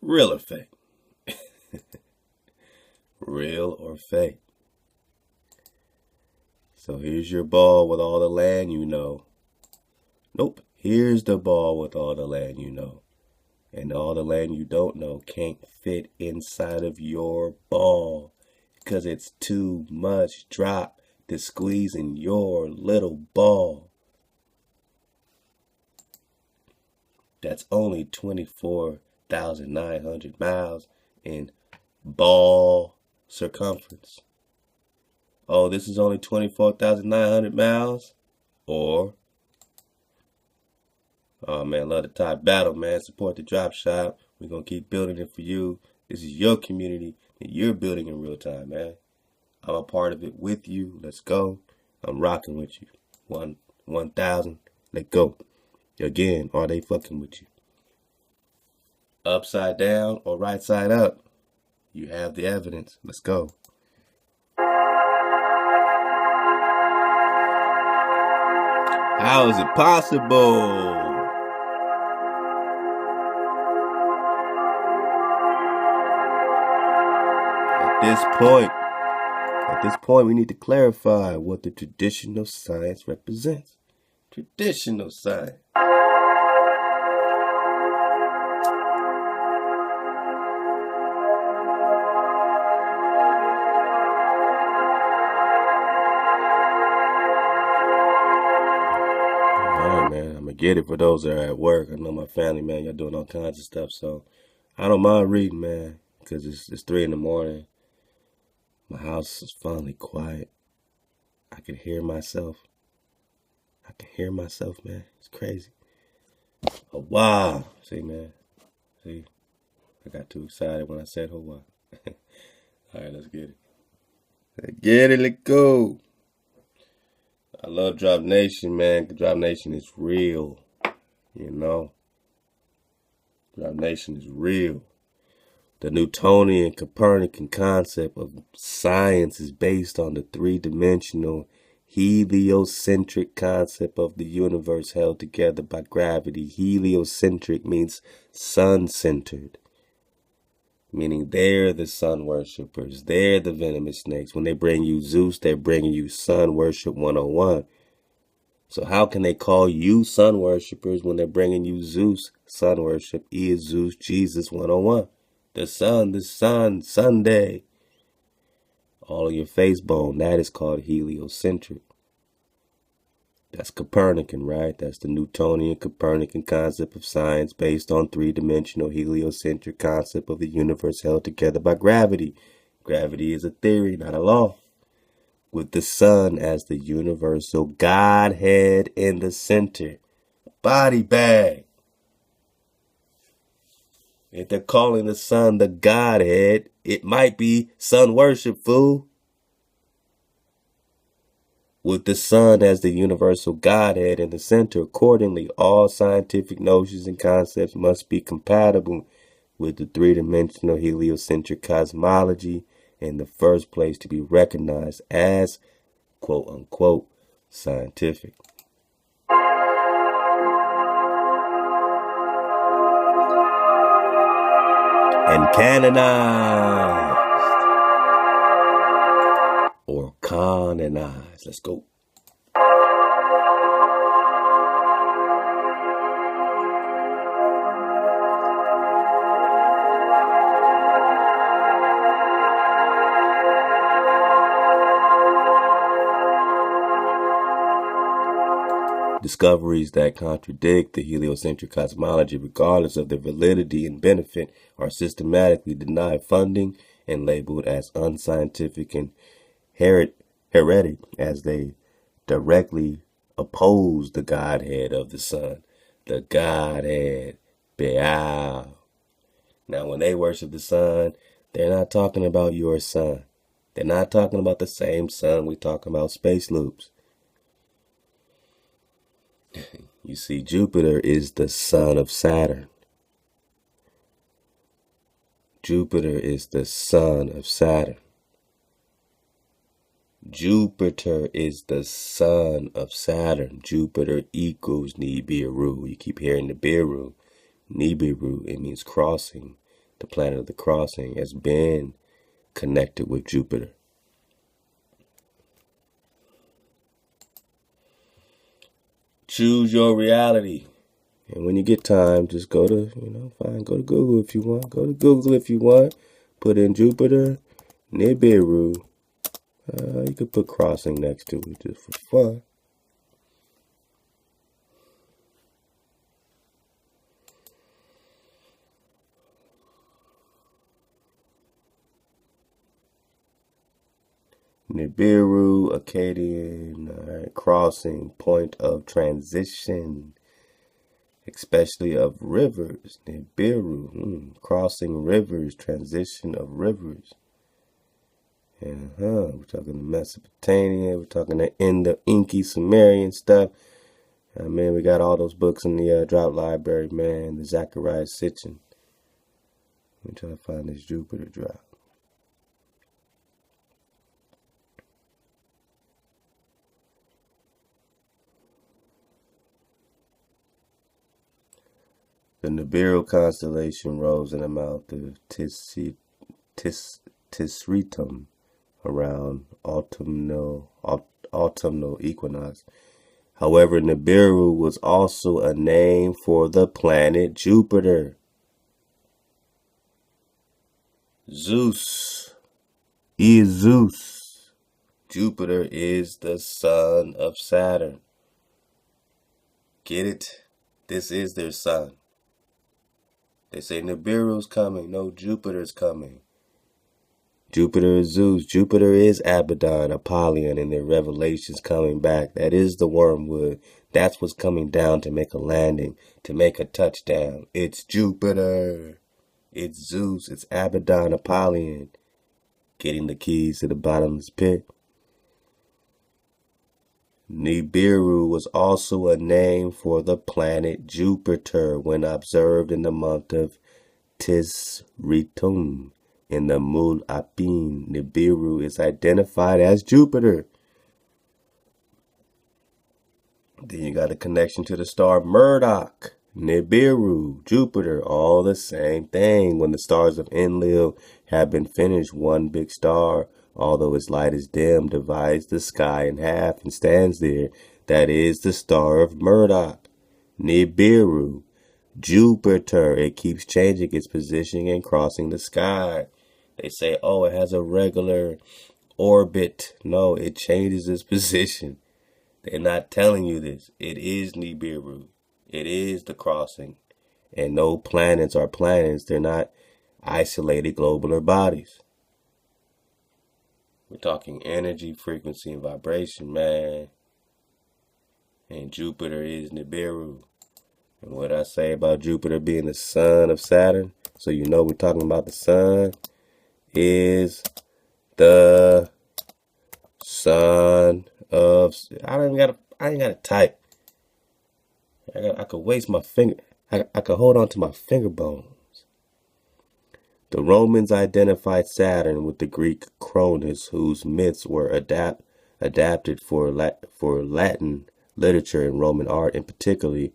A: Real or fake? Real or fake? So here's your ball with all the land you know. Nope. Here's the ball with all the land you know. And all the land you don't know can't fit inside of your ball because it's too much drop to squeeze in your little ball. That's only 24,900 miles in ball circumference. Oh, this is only 24,900 miles? Or, oh man, love the top battle, man. Support the drop shop. We're going to keep building it for you. This is your community that you're building in real time, man. I'm a part of it with you. Let's go. I'm rocking with you. 1,000. Let go. Again, are they fucking with you? Upside down or right side up? You have the evidence. Let's go. How is it possible? At this point, we need to clarify what the traditional science represents. Traditional science. Man, I'm gonna get it for those that are at work. I know my family, man, y'all doing all kinds of stuff, so I don't mind reading, man, because it's 3 in the morning. My house is finally quiet. I can hear myself. Man. It's crazy. Oh, wow. See, man. See, I got too excited when I said, oh, wow. All right, let's get it. Let's go. I love Drop Nation, man. Drop Nation is real, you know. Drop Nation is real. The Newtonian Copernican concept of science is based on the three-dimensional heliocentric concept of the universe held together by gravity. Heliocentric means sun-centered, meaning they're the sun worshippers. They're the venomous snakes. When they bring you Zeus, they're bringing you sun worship 101. So how can they call you sun worshippers when they're bringing you Zeus? Sun worship is Zeus, Jesus 101. The sun, Sunday. All of your face bone, that is called heliocentric. That's Copernican, right? That's the Newtonian Copernican concept of science based on three-dimensional heliocentric concept of the universe held together by gravity. Gravity is a theory, not a law. With the sun as the universal Godhead in the center. Body bag. If they're calling the sun the Godhead, it might be sun worship, fool. With the sun as the universal Godhead in the center, accordingly, all scientific notions and concepts must be compatible with the three-dimensional heliocentric cosmology in the first place to be recognized as, quote-unquote, scientific. And canonized or canonized. Let's go. Discoveries that contradict the heliocentric cosmology, regardless of their validity and benefit, are systematically denied funding and labeled as unscientific and heretic as they directly oppose the Godhead of the sun, the Godhead, Baal. Now, when they worship the sun, they're not talking about your sun. They're not talking about the same sun we talking about space loops. You see, Jupiter is the son of Saturn. Jupiter is the son of Saturn. Jupiter is the son of Saturn. Jupiter equals Nibiru. You keep hearing the Biru. Nibiru, it means crossing. the planet of the crossing, has been connected with Jupiter. Choose your reality. And when you get time, just go to, go to Google if you want. Go to Google if you want. Put in Jupiter, Nibiru. You could put crossing next to it just for fun. Nibiru, Akkadian, crossing, point of transition, especially of rivers. Nibiru, crossing rivers, transition of rivers. We're talking the Mesopotamia, we're talking the Indo-Inky Sumerian stuff. Man, we got all those books in the drop library, man. The Zachariah Sitchin. Let me try to find this Jupiter drop. The Nibiru constellation rose in the mouth of Tisritum around autumnal equinox. However, Nibiru was also a name for the planet Jupiter. Zeus is Zeus. Jupiter is the son of Saturn. Get it? This is their son. They say Nibiru's coming. No, Jupiter's coming. Jupiter is Zeus. Jupiter is Abaddon, Apollyon, and their revelations coming back. That is the wormwood. That's what's coming down to make a landing, to make a touchdown. It's Jupiter. It's Zeus. It's Abaddon, Apollyon, getting the keys to the bottomless pit. Nibiru was also a name for the planet Jupiter when observed in the month of Tisritum. In the Mul Apin, Nibiru is identified as Jupiter. Then you got a connection to the star Murdoch. Nibiru, Jupiter, all the same thing. When the stars of Enlil have been finished, one big star, although its light is dim, divides the sky in half and stands there. That is the star of Murdoch. Nibiru, Jupiter. It keeps changing its position and crossing the sky. They say, oh, it has a regular orbit. No, it changes its position. They're not telling you this. It is Nibiru. It is the crossing. And no planets are planets. They're not isolated globular bodies. We're talking energy, frequency, and vibration, man. And Jupiter is Nibiru. And what I say about Jupiter being the son of Saturn, so you know we're talking about the sun, is the son of... I ain't gotta type. I could waste my finger. I could hold on to my finger bones. The Romans identified Saturn with the Greek Cronus, whose myths were adapted for Latin literature and Roman art, and particularly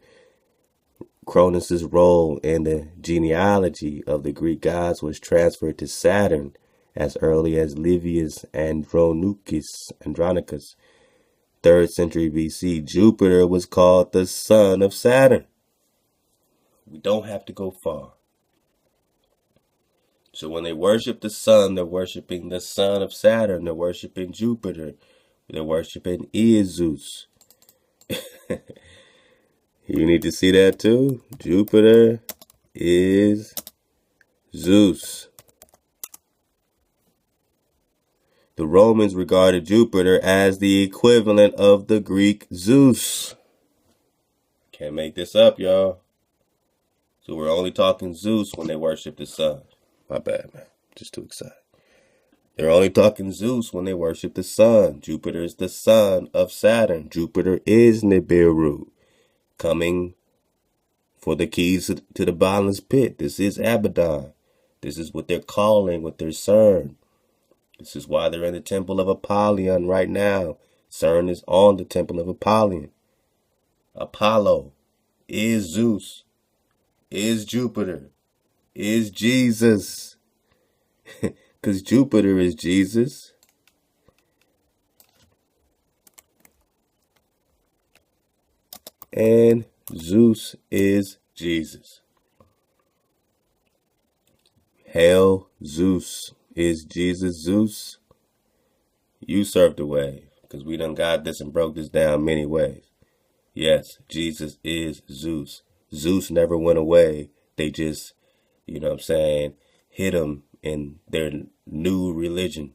A: Cronus's role in the genealogy of the Greek gods was transferred to Saturn as early as Livius Andronicus, 3rd century BC. Jupiter was called the son of Saturn. We don't have to go far. So when they worship the sun, they're worshiping the son of Saturn. They're worshiping Jupiter. They're worshiping Zeus. You need to see that too. Jupiter is Zeus. The Romans regarded Jupiter as the equivalent of the Greek Zeus. Can't make this up, y'all. So we're only talking Zeus when they worship the sun. My bad, man. Just too excited. They're only talking Zeus when they worship the sun. Jupiter is the son of Saturn. Jupiter is Nibiru, coming for the keys to the bottomless pit. This is Abaddon. This is what they're calling, what they're CERN. This is why they're in the temple of Apollyon right now. CERN is on the temple of Apollyon. Apollo is Zeus, is Jupiter, is Jesus. Because Jupiter is Jesus. And Zeus is Jesus. Hail Zeus. Is Jesus Zeus? You served the wave, because we done got this and broke this down many ways. Yes, Jesus is Zeus. Zeus never went away. They just, you know what I'm saying, hid him in their new religion.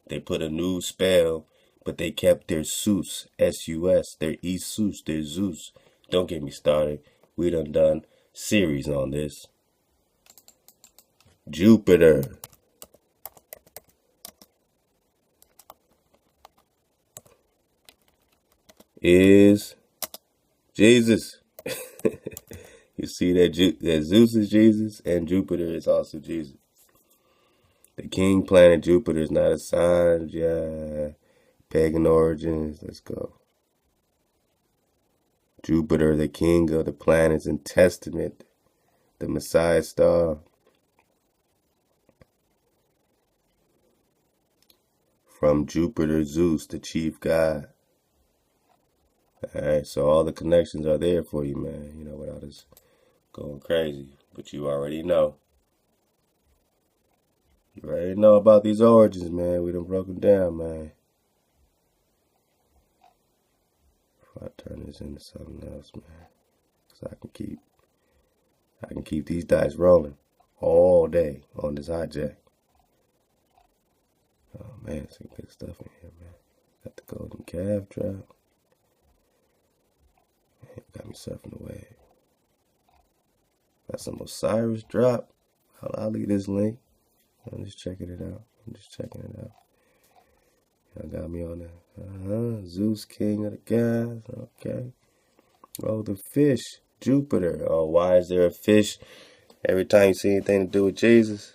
A: They put a new spell, but they kept their Zeus, S-U-S, their Isus, their Zeus. Don't get me started. We done series on this. Jupiter is Jesus. You see that Zeus is Jesus and Jupiter is also Jesus. The king planet Jupiter is not a sign. Yeah, pagan origins. Let's go. Jupiter, the king of the planets and testament, the Messiah star. From Jupiter, Zeus, the chief god. Alright, so all the connections are there for you, man. You know, without us going crazy. But you already know. You already know about these origins, man. We done broke them down, man. If I turn this into something else, man. So I can keep these dice rolling all day on this hijack. Oh man, some good stuff in here, man. Got the golden calf drop. Man, got myself in the way. Got some Osiris drop. I'll leave this link. I'm just checking it out. Y'all got me on that. Zeus, king of the gods. Okay. Oh, the fish. Jupiter. Oh, why is there a fish every time you see anything to do with Jesus?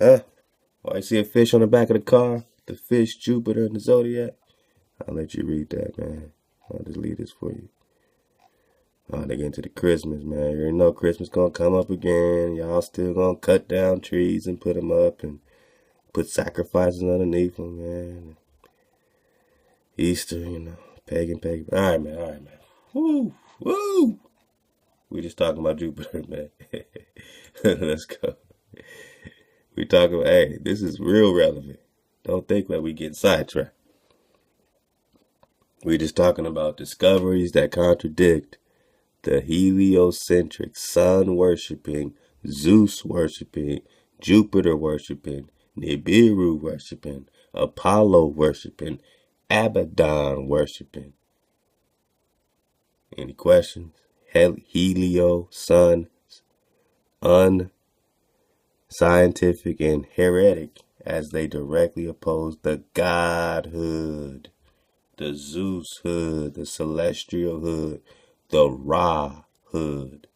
A: Huh? Why you see a fish on the back of the car? The fish, Jupiter, and the zodiac? I'll let you read that, man. I'll just leave this for you. Oh, they get into the Christmas, man. You already know Christmas gonna come up again. Y'all still gonna cut down trees and put them up and put sacrifices underneath them, man. Easter, you know, pagan. All right, man. Woo. We just talking about Jupiter, man. Let's go. We talking about, hey, this is real relevant. Don't think that we get sidetracked. We just talking about discoveries that contradict the heliocentric, sun-worshipping, Zeus-worshipping, Jupiter-worshipping, Nibiru-worshipping, Apollo-worshipping, Abaddon-worshipping. Any questions? Helio, sun, unscientific, and heretic, as they directly oppose the godhood, the Zeus-hood, the celestial hood, the Ra-hood.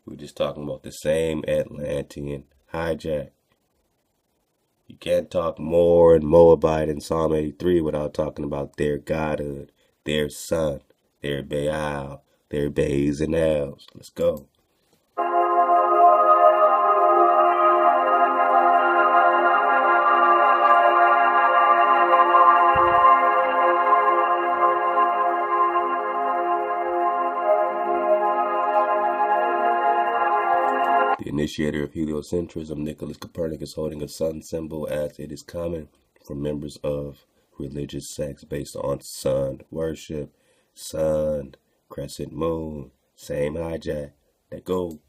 A: We're just talking about the same Atlantean hijack. You can't talk Moor and Moabite in Psalm 83 without talking about their godhood, their sun, their Baal, their Bays and Els. Let's go. The initiator of heliocentrism, Nicholas Copernicus, holding a sun symbol, as it is common for members of religious sects based on sun worship, sun, crescent moon, same hijack. Let go.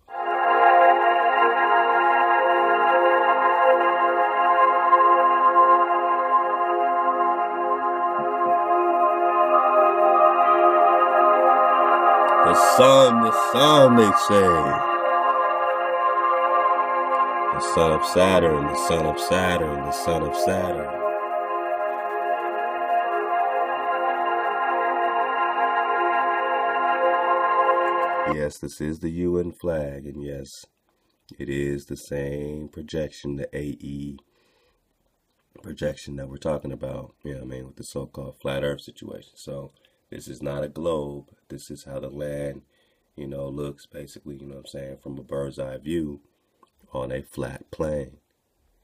A: The sun, they say. The son of Saturn, the son of Saturn, the son of Saturn. Yes, this is the UN flag, and yes, it is the same projection, the AE projection that we're talking about, you know what I mean, with the so-called flat earth situation. So this is not a globe. This is how the land, looks basically, from a bird's eye view on a flat plane.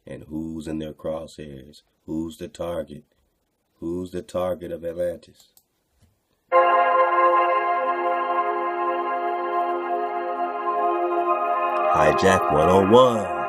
A: And who's in their crosshairs? Who's the target? Who's the target of Atlantis? Hijack 101.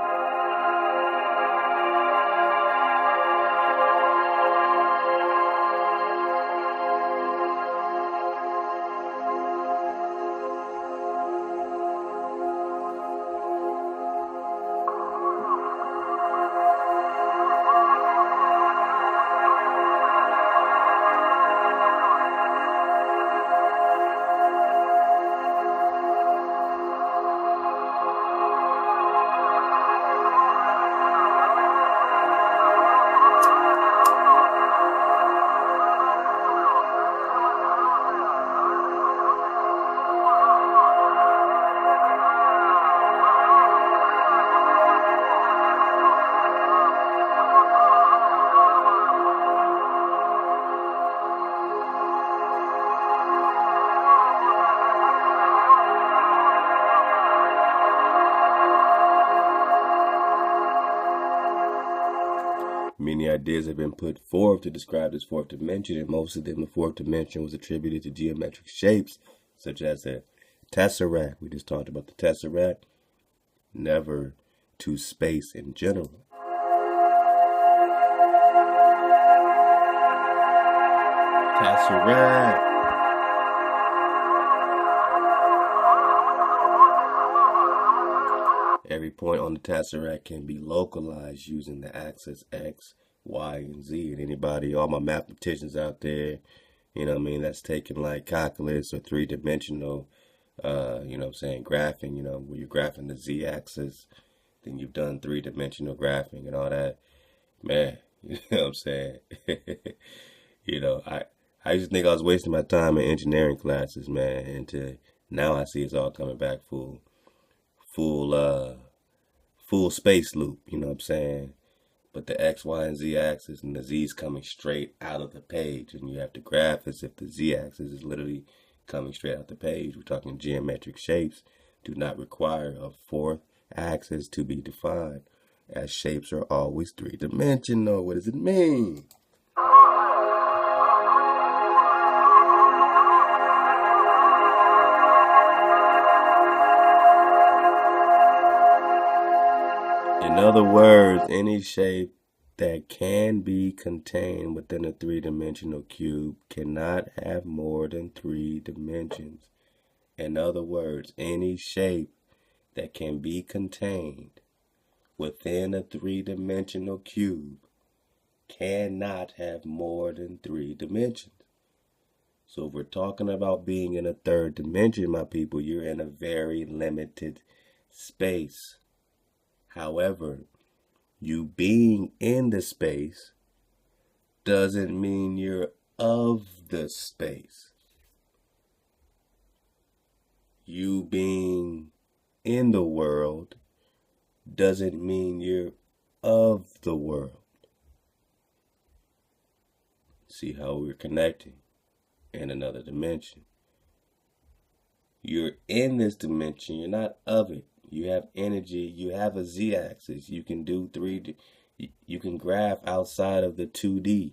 A: Many ideas have been put forth to describe this fourth dimension, and most of them, the fourth dimension was attributed to geometric shapes, such as the tesseract. We just talked about the tesseract, never to space in general. Tesseract. Every point on the tesseract can be localized using the axis X, Y, and Z. And anybody, all my mathematicians out there, that's taking like calculus or three-dimensional, graphing, where you're graphing the Z-axis, then you've done three-dimensional graphing and all that. Man, you know what I'm saying? I used to think I was wasting my time in engineering classes, man, and now I see it's all coming back full space loop, you know what I'm saying? But the X, Y, and Z axis, and the Z's coming straight out of the page, and you have to graph as if the Z axis is literally coming straight out the page. We're talking geometric shapes do not require a fourth axis to be defined, as shapes are always three-dimensional. What does it mean? In other words, any shape that can be contained within a three-dimensional cube cannot have more than three dimensions. In other words, any shape that can be contained within a three-dimensional cube cannot have more than three dimensions. So if we're talking about being in a third dimension, my people, you're in a very limited space. However, you being in the space doesn't mean you're of the space. You being in the world doesn't mean you're of the world. See how we're connecting in another dimension. You're in this dimension, you're not of it. You have energy, you have a Z-axis, you can do 3D, you can graph outside of the 2D.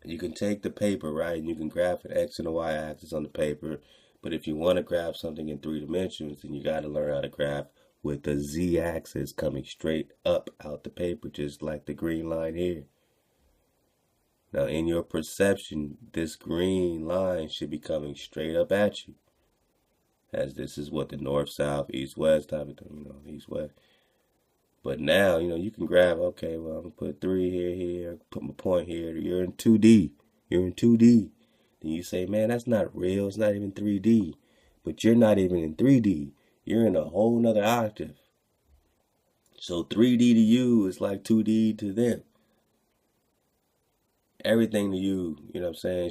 A: You can take the paper, right, and you can graph an X and a Y axis on the paper, but if you want to graph something in 3 dimensions, then you got to learn how to graph with the Z-axis coming straight up out the paper, just like the green line here. Now, in your perception, this green line should be coming straight up at you, as this is what the north, south, east, west type of thing, east, west. But now, you can grab, okay, well, I'm going to put 3 here, put my point here. You're in 2D. You're in 2D. Then you say, man, that's not real. It's not even 3D. But you're not even in 3D. You're in a whole nother octave. So 3D to you is like 2D to them. Everything to you,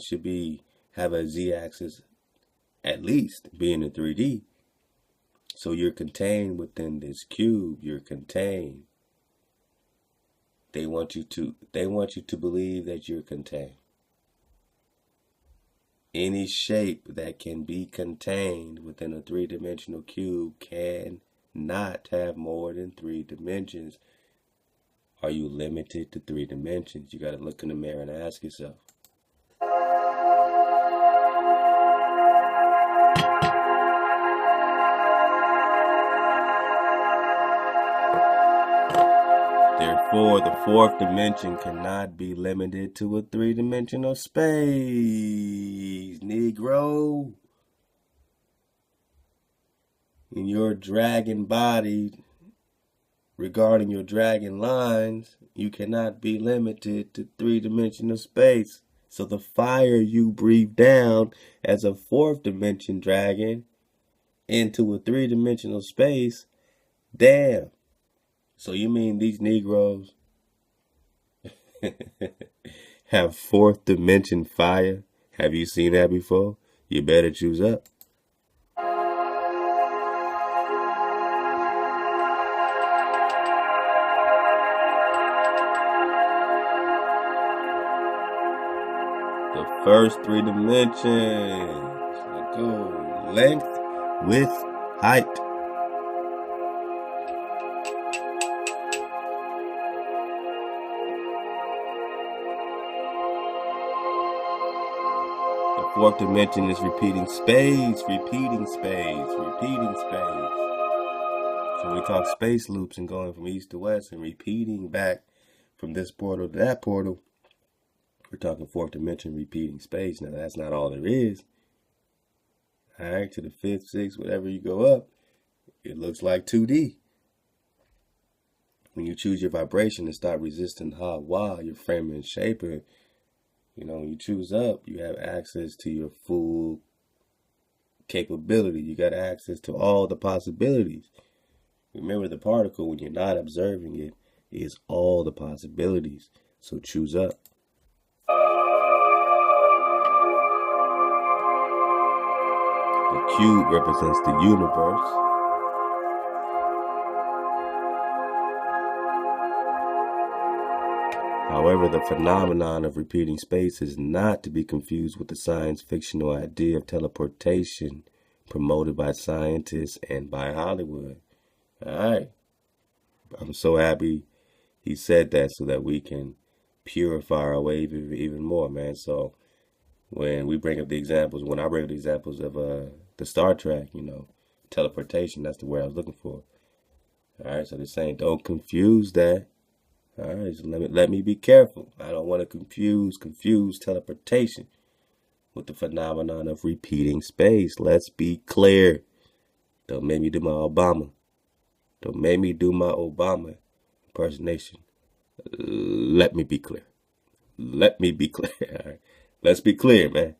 A: should have a Z-axis, at least being in 3D. So you're contained within this cube. You're contained. They want you to believe that you're contained. Any shape that can be contained within a three-dimensional cube cannot have more than 3 dimensions. Are you limited to 3 dimensions? You got to look in the mirror and ask yourself. Therefore, the 4th dimension cannot be limited to a 3-dimensional space, Negro. In your dragon body, regarding your dragon lines, you cannot be limited to 3-dimensional space. So the fire you breathe down as a 4th dimension dragon into a 3-dimensional space, damn. So you mean these Negroes have 4th dimension fire? Have you seen that before? You better choose up. The first 3 dimensions. Let's go. Length, width, height. The 4th dimension is repeating space, repeating space, repeating space. So we talk space loops and going from east to west and repeating back from this portal to that portal. We're talking 4th dimension repeating space. Now, that's not all there is. All right, to the 5th, 6th, whatever you go up, it looks like 2D. When you choose your vibration and stop resisting Ha-Wah, your framer and shaper, when you choose up, you have access to your full capability. You got access to all the possibilities. Remember, the particle, when you're not observing it, is all the possibilities. So choose up. The cube represents the universe. However, the phenomenon of repeating space is not to be confused with the science fictional idea of teleportation promoted by scientists and by Hollywood. All right. I'm so happy he said that so that we can purify our way even more, man. So when we bring up the examples, when I bring up the examples of the Star Trek, teleportation, that's the word I was looking for. All right, so they're saying don't confuse that. All right, so let me be careful. I don't want to confuse teleportation with the phenomenon of repeating space. Let's be clear. Don't make me do my Obama. Don't make me do my Obama impersonation. Let me be clear. Let me be clear. All right. Let's be clear, man.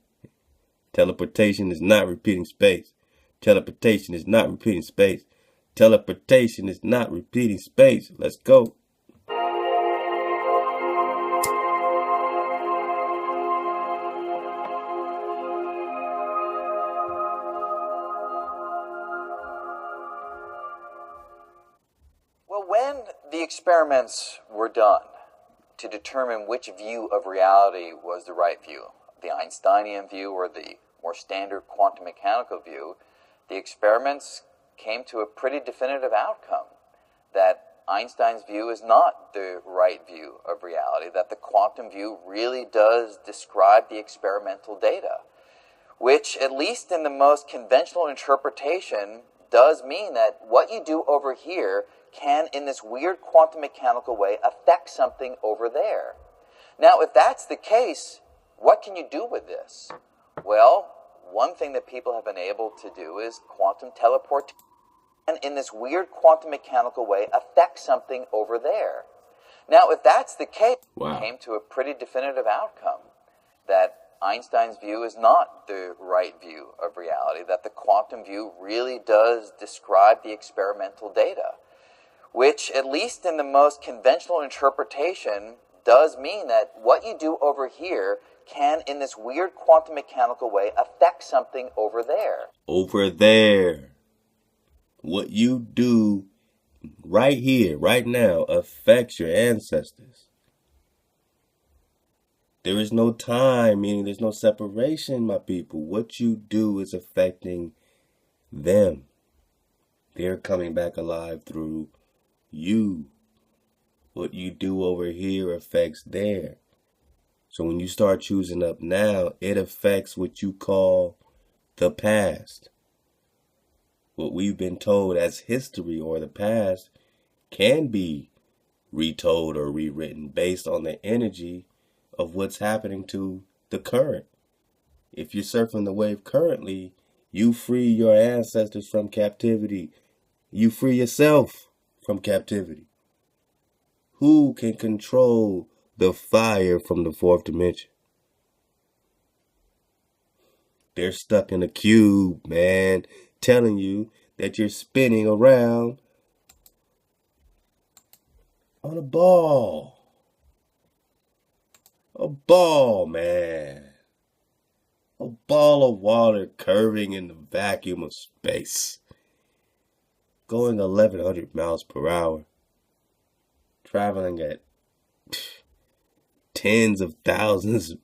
A: Teleportation is not repeating space. Teleportation is not repeating space. Teleportation is not repeating space. Let's go.
C: Well, when the experiments were done to determine which view of reality was the right view, the Einsteinian view or the more standard quantum mechanical view, the experiments came to a pretty definitive outcome that Einstein's view is not the right view of reality, that the quantum view really does describe the experimental data, which, at least in the most conventional interpretation, does mean that what you do over here can, in this weird quantum mechanical way, affect something over there. Now, if that's the case, what can you do with this? Well, one thing that people have been able to do is quantum teleportation, and in this weird quantum mechanical way, affect something over there. Now, if that's the case,
A: Wow.
C: Came to a pretty definitive outcome that Einstein's view is not the right view of reality, that the quantum view really does describe the experimental data, which, at least in the most conventional interpretation, does mean that what you do over here can, in this weird quantum mechanical way, affect something over there.
A: Over there. What you do right here, right now, affects your ancestors. There is no time, meaning there's no separation, my people. What you do is affecting them. They're coming back alive through you. What you do over here affects there. So when you start choosing up now, it affects what you call the past. What we've been told as history or the past can be retold or rewritten based on the energy of what's happening to the current. If you're surfing the wave currently, you free your ancestors from captivity. You free yourself from captivity. Who can control the fire from the fourth dimension? They're stuck in a cube, man, telling you that you're spinning around on a ball. A ball, man. A ball of water curving in the vacuum of space. Going 1,100 miles per hour. Traveling at tens of thousands of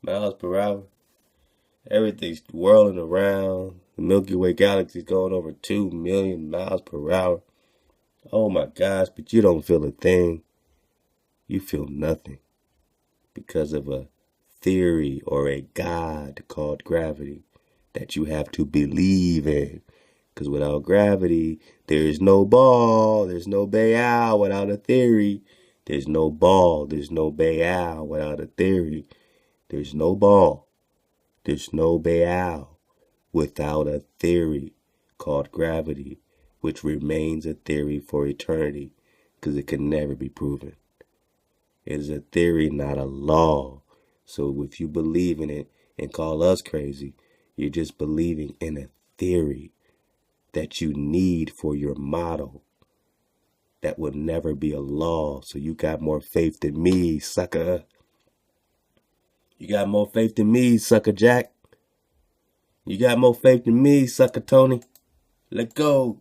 A: miles per hour. Everything's whirling around. The Milky Way galaxy's going over 2 million miles per hour. Oh my gosh, but you don't feel a thing. You feel nothing because of a theory or a god called gravity that you have to believe in. Because without gravity, there is no ball, there's no Bayal without a theory. There's no ball, there's no Bayal without a theory. There's no ball, there's no Bayal without a theory called gravity, which remains a theory for eternity because it can never be proven. It is a theory, not a law. So if you believe in it and call us crazy, you're just believing in a theory that you need for your model that will never be a law. So you got more faith than me, sucker. You got more faith than me, sucker Jack. You got more faith than me, sucker Tony. Let go.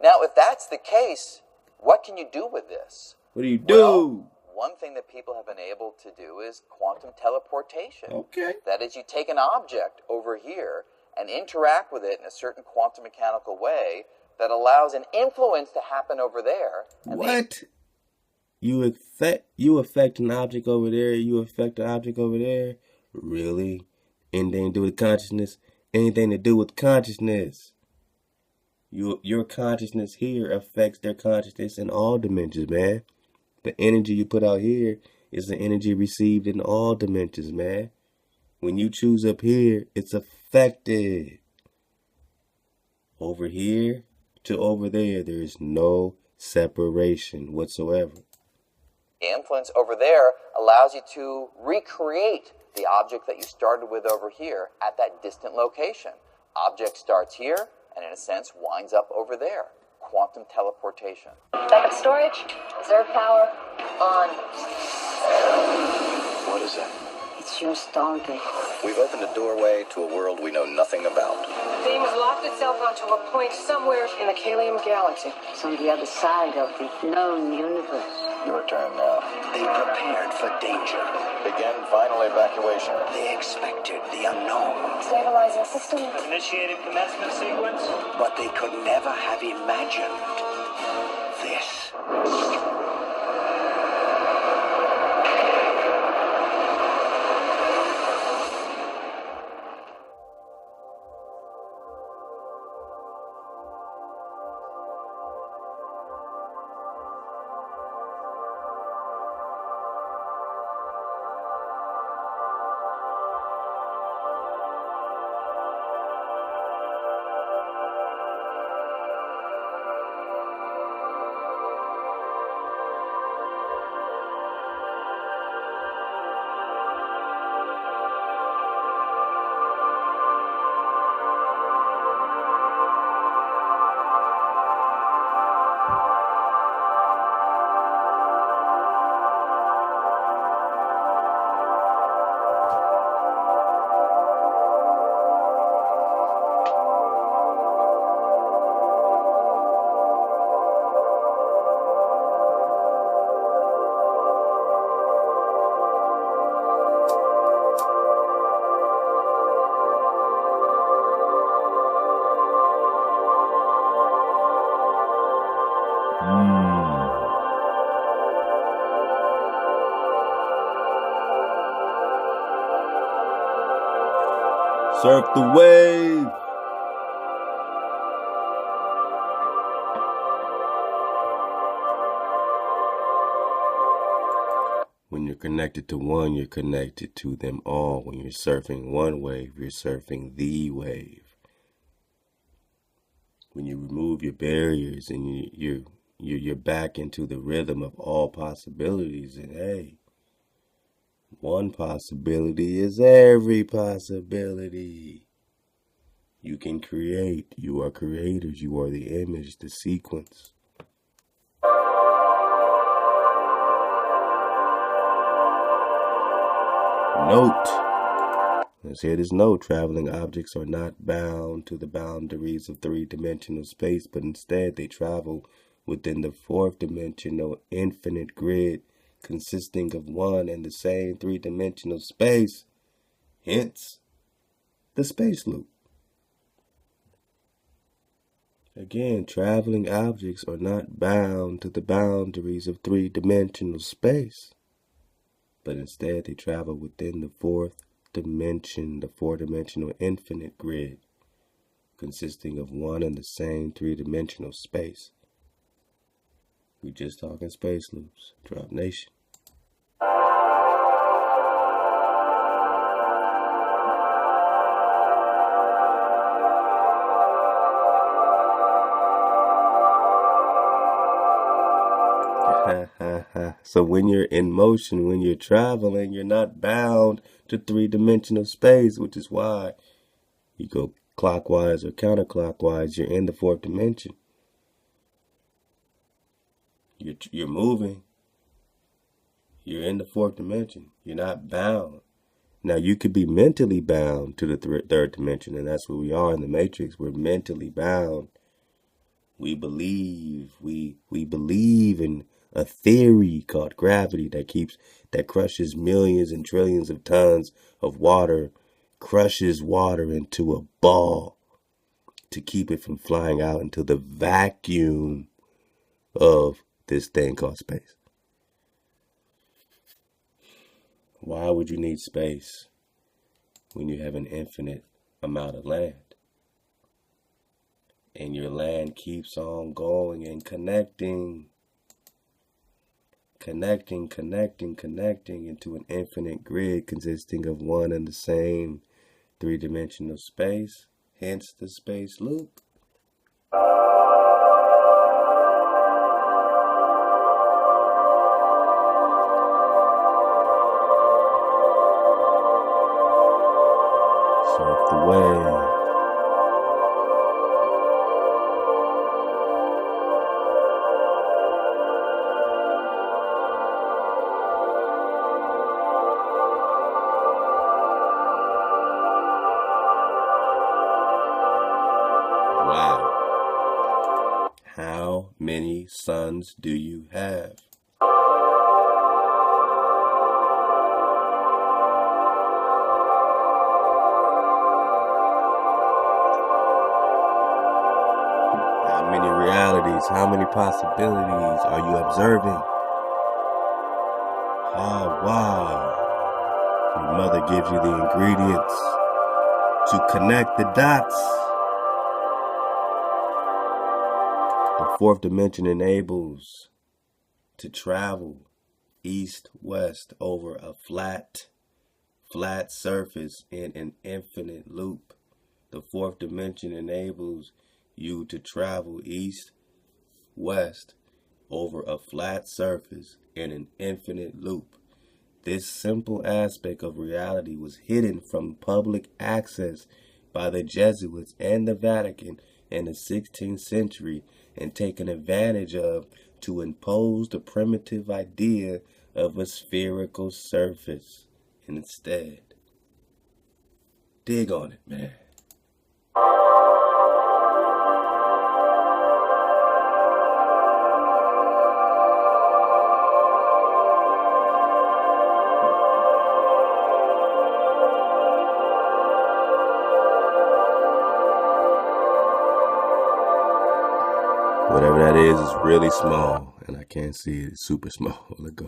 C: Now, if that's the case, what can you do with this?
A: What do you do?
C: Well, one thing that people have been able to do is quantum teleportation.
A: Okay.
C: That is, you take an object over here and interact with it in a certain quantum mechanical way that allows an influence to happen over there.
A: What? You affect an object over there, you affect an object over there? Really? Anything to do with consciousness? Anything to do with consciousness? Your consciousness here affects their consciousness in all dimensions, man. The energy you put out here is the energy received in all dimensions, man. When you choose up here, it's affected. Over here to over there is no separation whatsoever.
C: The influence over there allows you to recreate the object that you started with over here at that distant location. Object starts here and in a sense winds up over there. Quantum teleportation.
D: Backup storage, reserve power, on.
E: What is that?
D: It's your Stargate.
E: We've opened a doorway to a world we know nothing about.
D: The beam has locked itself onto a point somewhere in the Kalium galaxy. It's on the other side of the known universe.
E: Your turn now.
F: They prepared for danger.
E: Begin final evacuation.
F: They expected the unknown.
D: Stabilizing system.
G: Initiating commencement sequence.
F: But they could never have imagined this.
A: Surf the wave. When you're connected to one, you're connected to them all. When you're surfing one wave, you're surfing the wave. When you remove your barriers and you're back into the rhythm of all possibilities, and hey, one possibility is every possibility. You can create. You are creators. You are the image, the sequence. Note. Let's hear this note. Traveling objects are not bound to the boundaries of three-dimensional space, but instead they travel within the fourth-dimensional infinite grid consisting of one and the same three-dimensional space. Hence, the space loop. Again, traveling objects are not bound to the boundaries of three-dimensional space, but instead they travel within the fourth dimension, the four-dimensional infinite grid, consisting of one and the same three-dimensional space. We just talking space loops. Drop Nation. So when you're in motion, when you're traveling, you're not bound to three-dimensional space, which is why you go clockwise or counterclockwise. You're in the fourth dimension. You're moving. You're in the fourth dimension. You're not bound. Now, you could be mentally bound to the third dimension, and that's where we are in the Matrix. We're mentally bound. We believe in a theory called gravity that crushes millions and trillions of tons of water, crushes water into a ball to keep it from flying out into the vacuum of this thing called space. Why would you need space when you have an infinite amount of land? And your land keeps on going and connecting into an infinite grid consisting of one and the same three-dimensional space, hence the space loop. Surf the wave. Wow. How many sons do you have? How many realities, how many possibilities are you observing? Oh, wow. Your mother gives you the ingredients to connect the dots. The fourth dimension enables to travel east-west over a flat surface in an infinite loop. The fourth dimension enables you to travel east-west over a flat surface in an infinite loop. This simple aspect of reality was hidden from public access by the Jesuits and the Vatican in the 16th century and taken advantage of to impose the primitive idea of a spherical surface instead. Dig on it, man. Whatever that is is really small, and I can't see it. It's super small. Let go.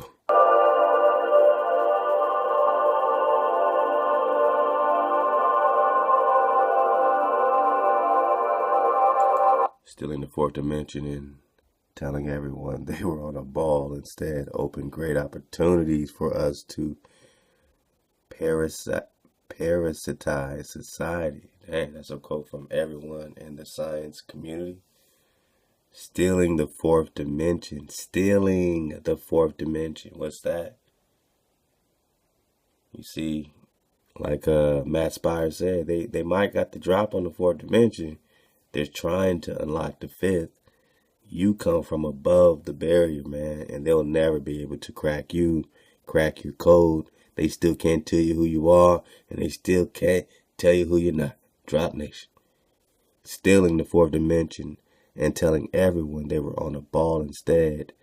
A: Still in the fourth dimension and telling everyone they were on a ball instead opened great opportunities for us to parasitize society. Dang, that's a quote from everyone in the science community. Stealing the fourth dimension. Stealing the fourth dimension. What's that? You see, like Matt Spire said, they might got the drop on the fourth dimension. They're trying to unlock the fifth. You come from above the barrier, man, and they'll never be able to crack you, crack your code. They still can't tell you who you are, and they still can't tell you who you're not. Drop Nation. Stealing the fourth dimension and telling everyone they were on a ball instead.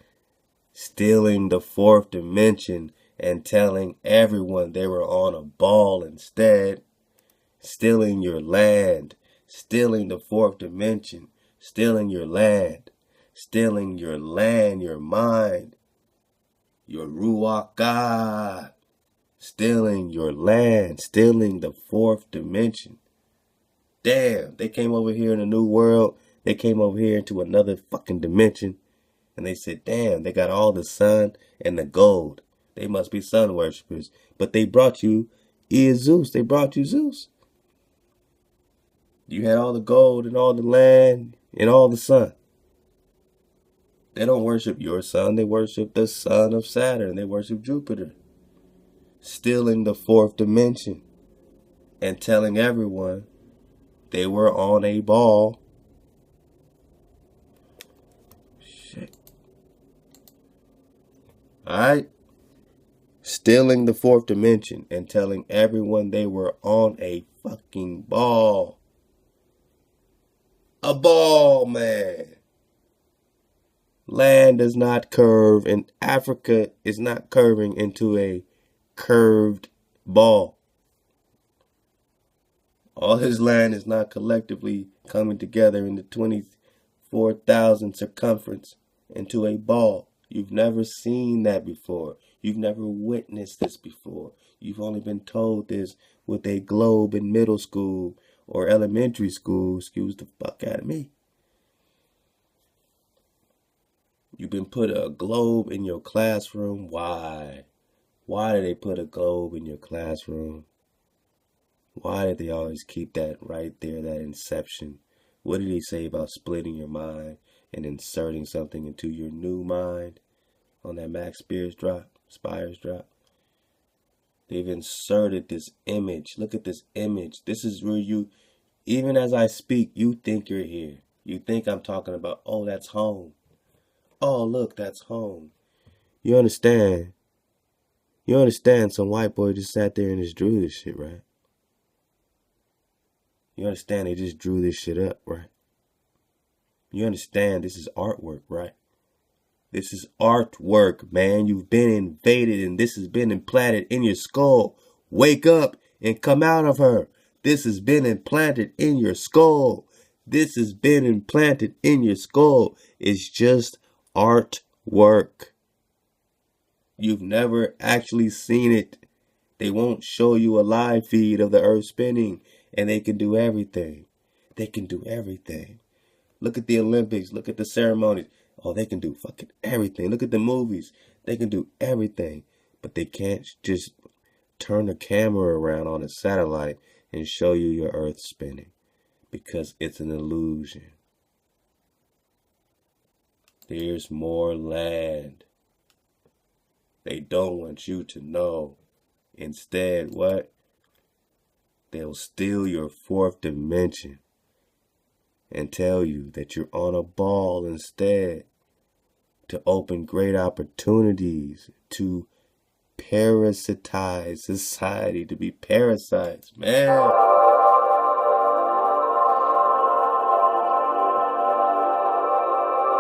A: Stealing the fourth dimension and telling everyone they were on a ball instead. Stealing your land. Stealing the fourth dimension. Stealing your land. Stealing your land, your mind, your Ruach God. Stealing your land. Stealing the fourth dimension. Damn, they came over here in a new world. They came over here into another fucking dimension. And they said, damn, they got all the sun and the gold. They must be sun worshippers. But they brought you Zeus. They brought you Zeus. You had all the gold and all the land and all the sun. They don't worship your sun. They worship the son of Saturn. They worship Jupiter. Stealing the fourth dimension and telling everyone they were on a ball. Shit. Alright? Stealing the fourth dimension and telling everyone they were on a fucking ball. A ball, man. Land does not curve, and Africa is not curving into a curved ball. All his land is not collectively coming together in the 24,000 circumference into a ball. You've never seen that before. You've never witnessed this before. You've only been told this with a globe in middle school or elementary school. Excuse the fuck out of me. You've been put a globe in your classroom. Why? Why did they put a globe in your classroom? Why did they always keep that right there, that inception? What did he say about splitting your mind and inserting something into your new mind on that Max Spires drop? They've inserted this image. Look at this image. This is where you, even as I speak, you think you're here. You think I'm talking about, oh, that's home. Oh, look, that's home. You understand? You understand some white boy just sat there and just drew this shit, right? You understand they just drew this shit up, right? You understand this is artwork, right? This is artwork, man. You've been invaded and this has been implanted in your skull. Wake up and come out of her. This has been implanted in your skull. This has been implanted in your skull. It's just artwork. You've never actually seen it. They won't show you a live feed of the earth spinning, and they can do everything. They can do everything. Look at the Olympics. Look at the ceremonies. Oh, they can do fucking everything. Look at the movies. They can do everything. But they can't just turn the camera around on a satellite and show you your earth spinning. Because it's an illusion. There's more land. They don't want you to know. Instead, what? They'll steal your fourth dimension and tell you that you're on a ball instead, to open great opportunities to parasitize society, to be parasites, man.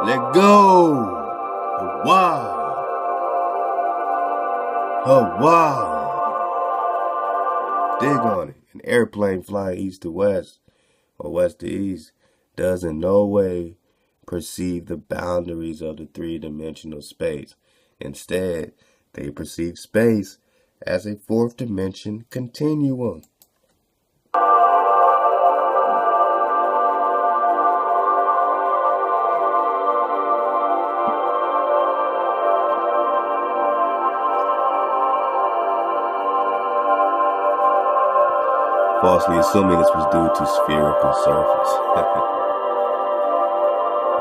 A: Let go. Hawaii. Hawaii. Dig on it. An airplane flying east to west or west to east does in no way perceive the boundaries of the three-dimensional space. Instead, they perceive space as a fourth dimension continuum. Falsely assuming this was due to spherical surface.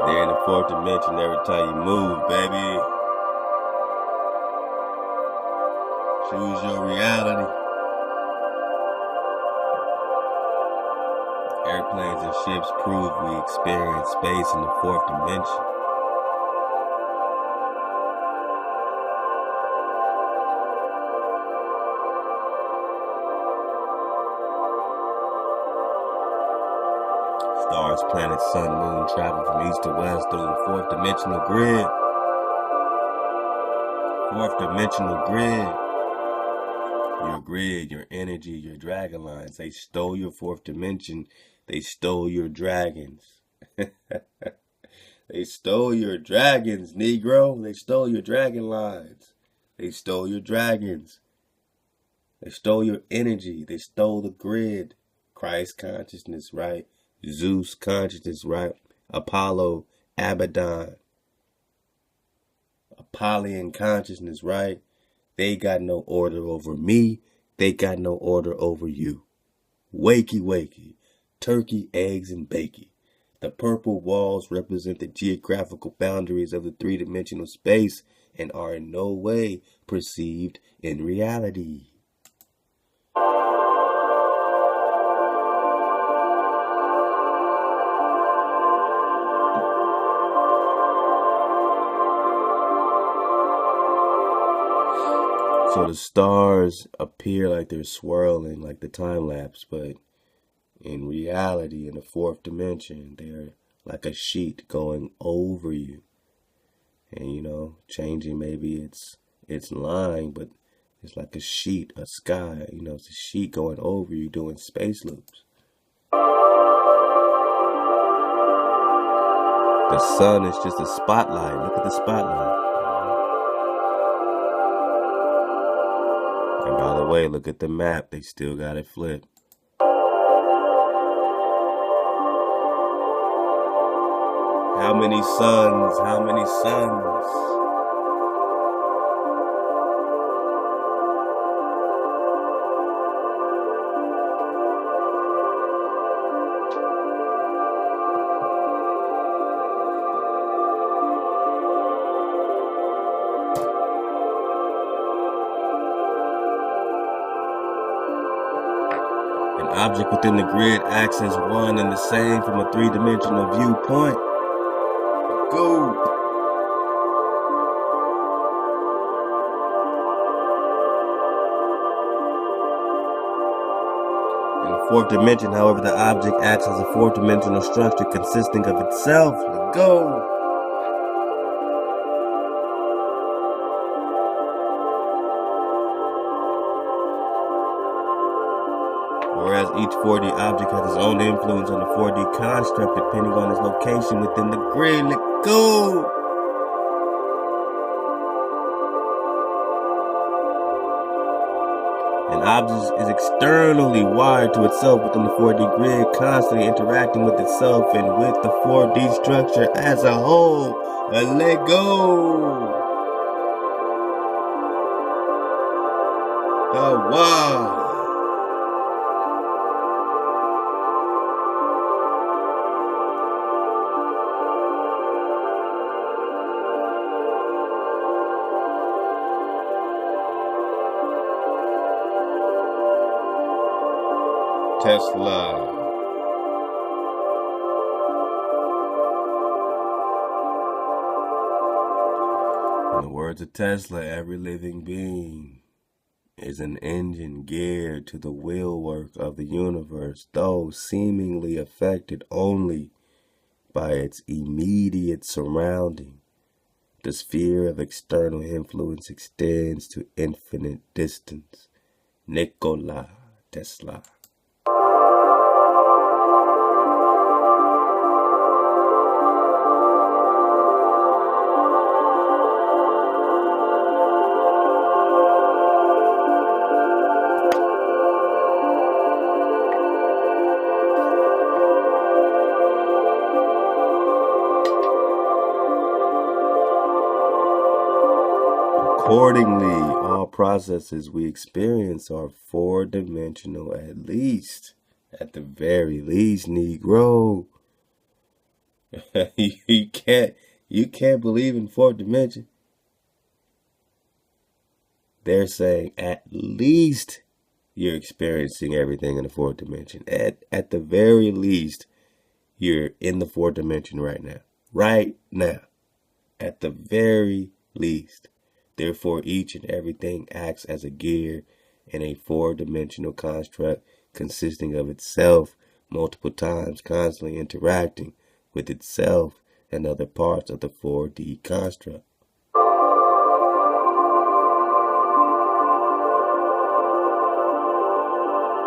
A: They're in the fourth dimension every time you move, baby. Choose your reality. Airplanes and ships prove we experience space in the fourth dimension. Stars, planets, sun, moon travel from east to west through the fourth dimensional grid. Fourth dimensional grid. Your grid, your energy, your dragon lines. They stole your fourth dimension. They stole your dragons. They stole your dragons, Negro. They stole your dragon lines. They stole your dragons. They stole your energy. They stole the grid. Christ consciousness, right? Zeus consciousness, right? Apollo, Abaddon. Apollyon consciousness, right? They got no order over me. They got no order over you. Wakey, wakey. Turkey, eggs, and bakey. The purple walls represent the geographical boundaries of the three-dimensional space and are in no way perceived in reality. So the stars appear like they're swirling like the time lapse, but in reality, in the fourth dimension, they're like a sheet going over you. And, you know, changing maybe its line, but it's like a sheet, a sky. You know, it's a sheet going over you doing space loops. The sun is just a spotlight. Look at the spotlight. And by the way, look at the map. They still got it flipped. How many suns? How many suns? An object within the grid acts as one and the same from a three-dimensional viewpoint. Go. In the fourth dimension, however, the object acts as a fourth-dimensional structure consisting of itself. Let's go. Whereas each 4D object has its own influence on the 4D construct depending on its location within the grid. Let's go! An object is externally wired to itself within the 4D grid, constantly interacting with itself and with the 4D structure as a whole. Let go! Oh, wow! Tesla. In the words of Tesla, every living being is an engine geared to the will work of the universe, though seemingly affected only by its immediate surrounding. The sphere of external influence extends to infinite distance. Nikola Tesla. Accordingly, all processes we experience are four-dimensional at least. At the very least, Negro. you can't believe in fourth dimension. They're saying at least you're experiencing everything in the fourth dimension. At the very least, you're in the fourth dimension right now. Right now. At the very least. Therefore, each and everything acts as a gear in a four-dimensional construct consisting of itself multiple times, constantly interacting with itself and other parts of the 4D construct.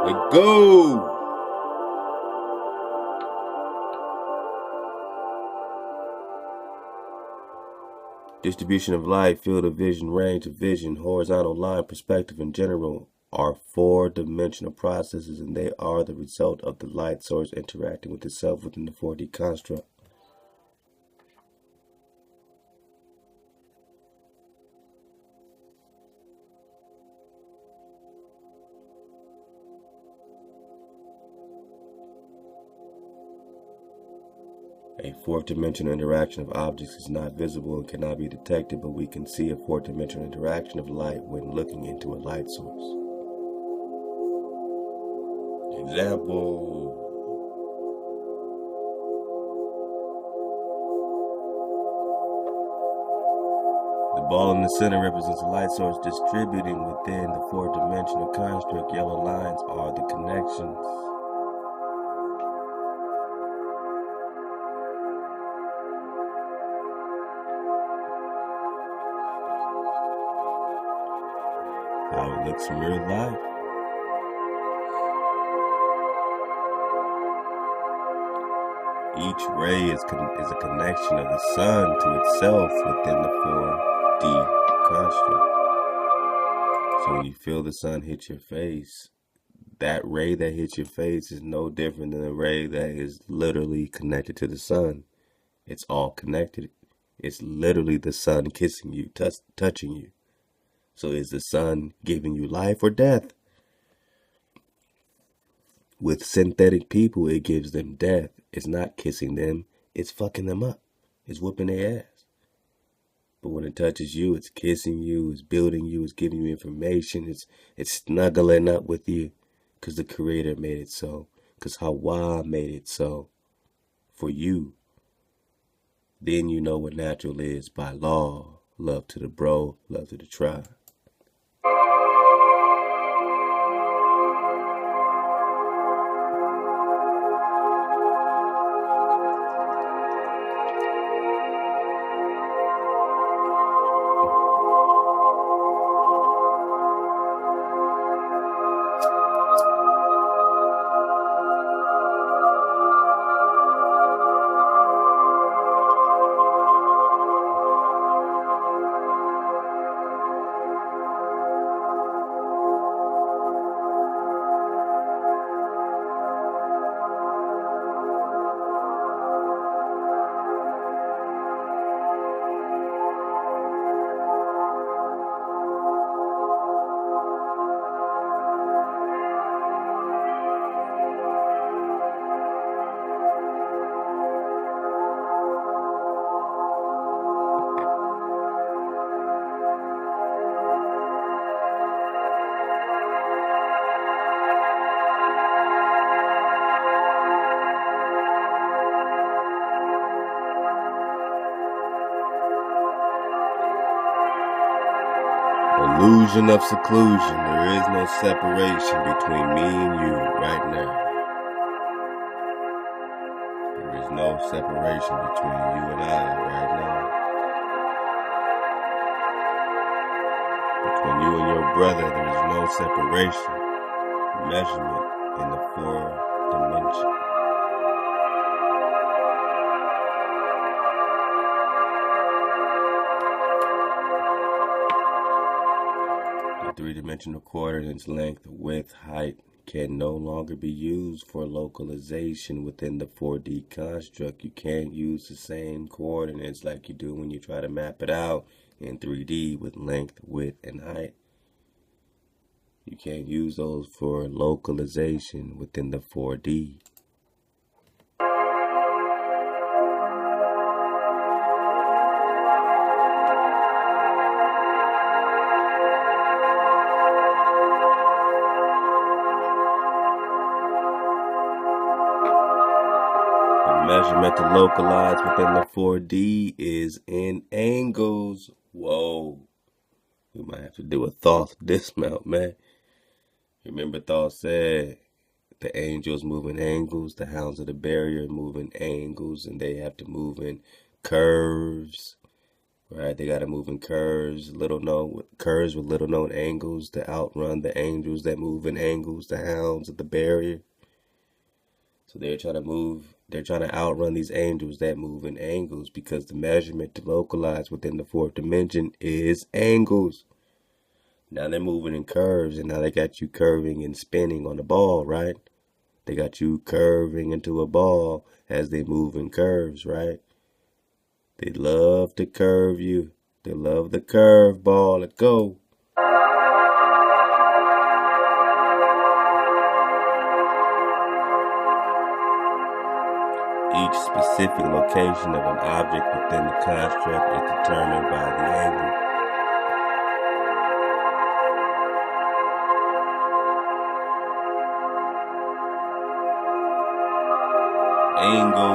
A: Let go! Distribution of light, field of vision, range of vision, horizontal line, perspective in general are four-dimensional processes, and they are the result of the light source interacting with itself within the 4D construct. A fourth-dimensional interaction of objects is not visible and cannot be detected, but we can see a fourth-dimensional interaction of light when looking into a light source. Example. The ball in the center represents a light source distributing within the fourth-dimensional construct. Yellow lines are the connections. How it looks in real life. Each ray is a connection of the sun to itself within the 4D construct. So when you feel the sun hit your face, that ray that hits your face is no different than a ray that is literally connected to the sun. It's all connected. It's literally the sun kissing you, touching you. So is the sun giving you life or death? With synthetic people, it gives them death. It's not kissing them. It's fucking them up. It's whooping their ass. But when it touches you, it's kissing you, it's building you, it's giving you information, it's snuggling up with you. Because the Creator made it so. Because Hawa made it so. For you. Then you know what natural is by law. Love to the bro, love to the tribe. Illusion of seclusion. There is no separation between me and you right now. There is no separation between you and I right now. Between you and your brother, there is no separation, measurement in the 4 dimensions. Three-dimensional coordinates, length, width, height, can no longer be used for localization within the 4D construct. You can't use the same coordinates like you do when you try to map it out in 3D with length, width, and height. You can't use those for localization within the 4D. Measurement to localize within the 4D is in angles. Whoa. We might have to do a Thoth dismount, man. Remember Thoth said the angels move in angles, the hounds of the barrier move in angles, and they have to move in curves. Right? They got to move in curves, curves with little known angles to outrun the angels that move in angles, the hounds of the barrier. So they're trying to outrun these angels that move in angles because the measurement to localize within the fourth dimension is angles. Now they're moving in curves, and now they got you curving and spinning on the ball, right? They got you curving into a ball as they move in curves, right? They love to curve you. They love the curve ball. Let's go. Each specific location of an object within the construct is determined by the angle. Angles.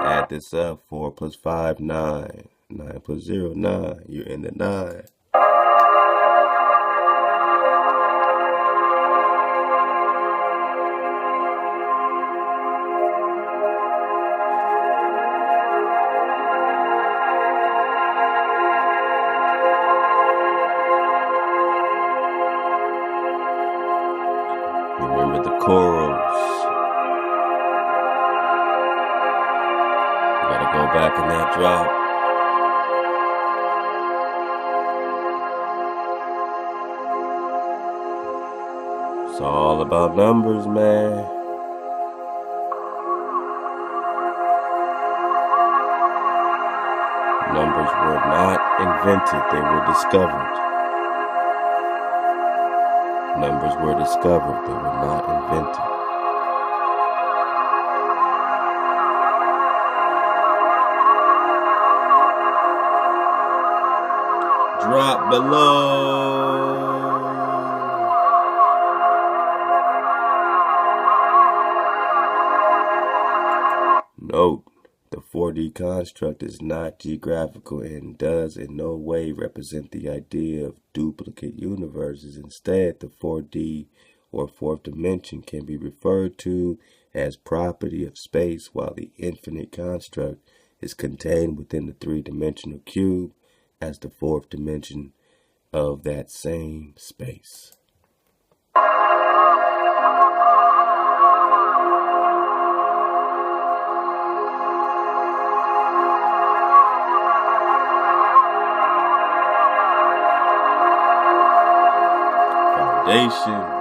A: Add this up. 4 plus 5, 9. 9 plus 0, 9. You're in the 9. Remember the corals. You gotta go back in that drop. It's all about numbers, man. Numbers were not invented, they were discovered. Numbers were discovered, they were not invented. Drop below. Note, the 4D construct is not geographical and does in no way represent the idea of duplicate universes. Instead, the 4D or fourth dimension can be referred to as property of space, while the infinite construct is contained within the three-dimensional cube as the fourth dimension of that same space. Foundation.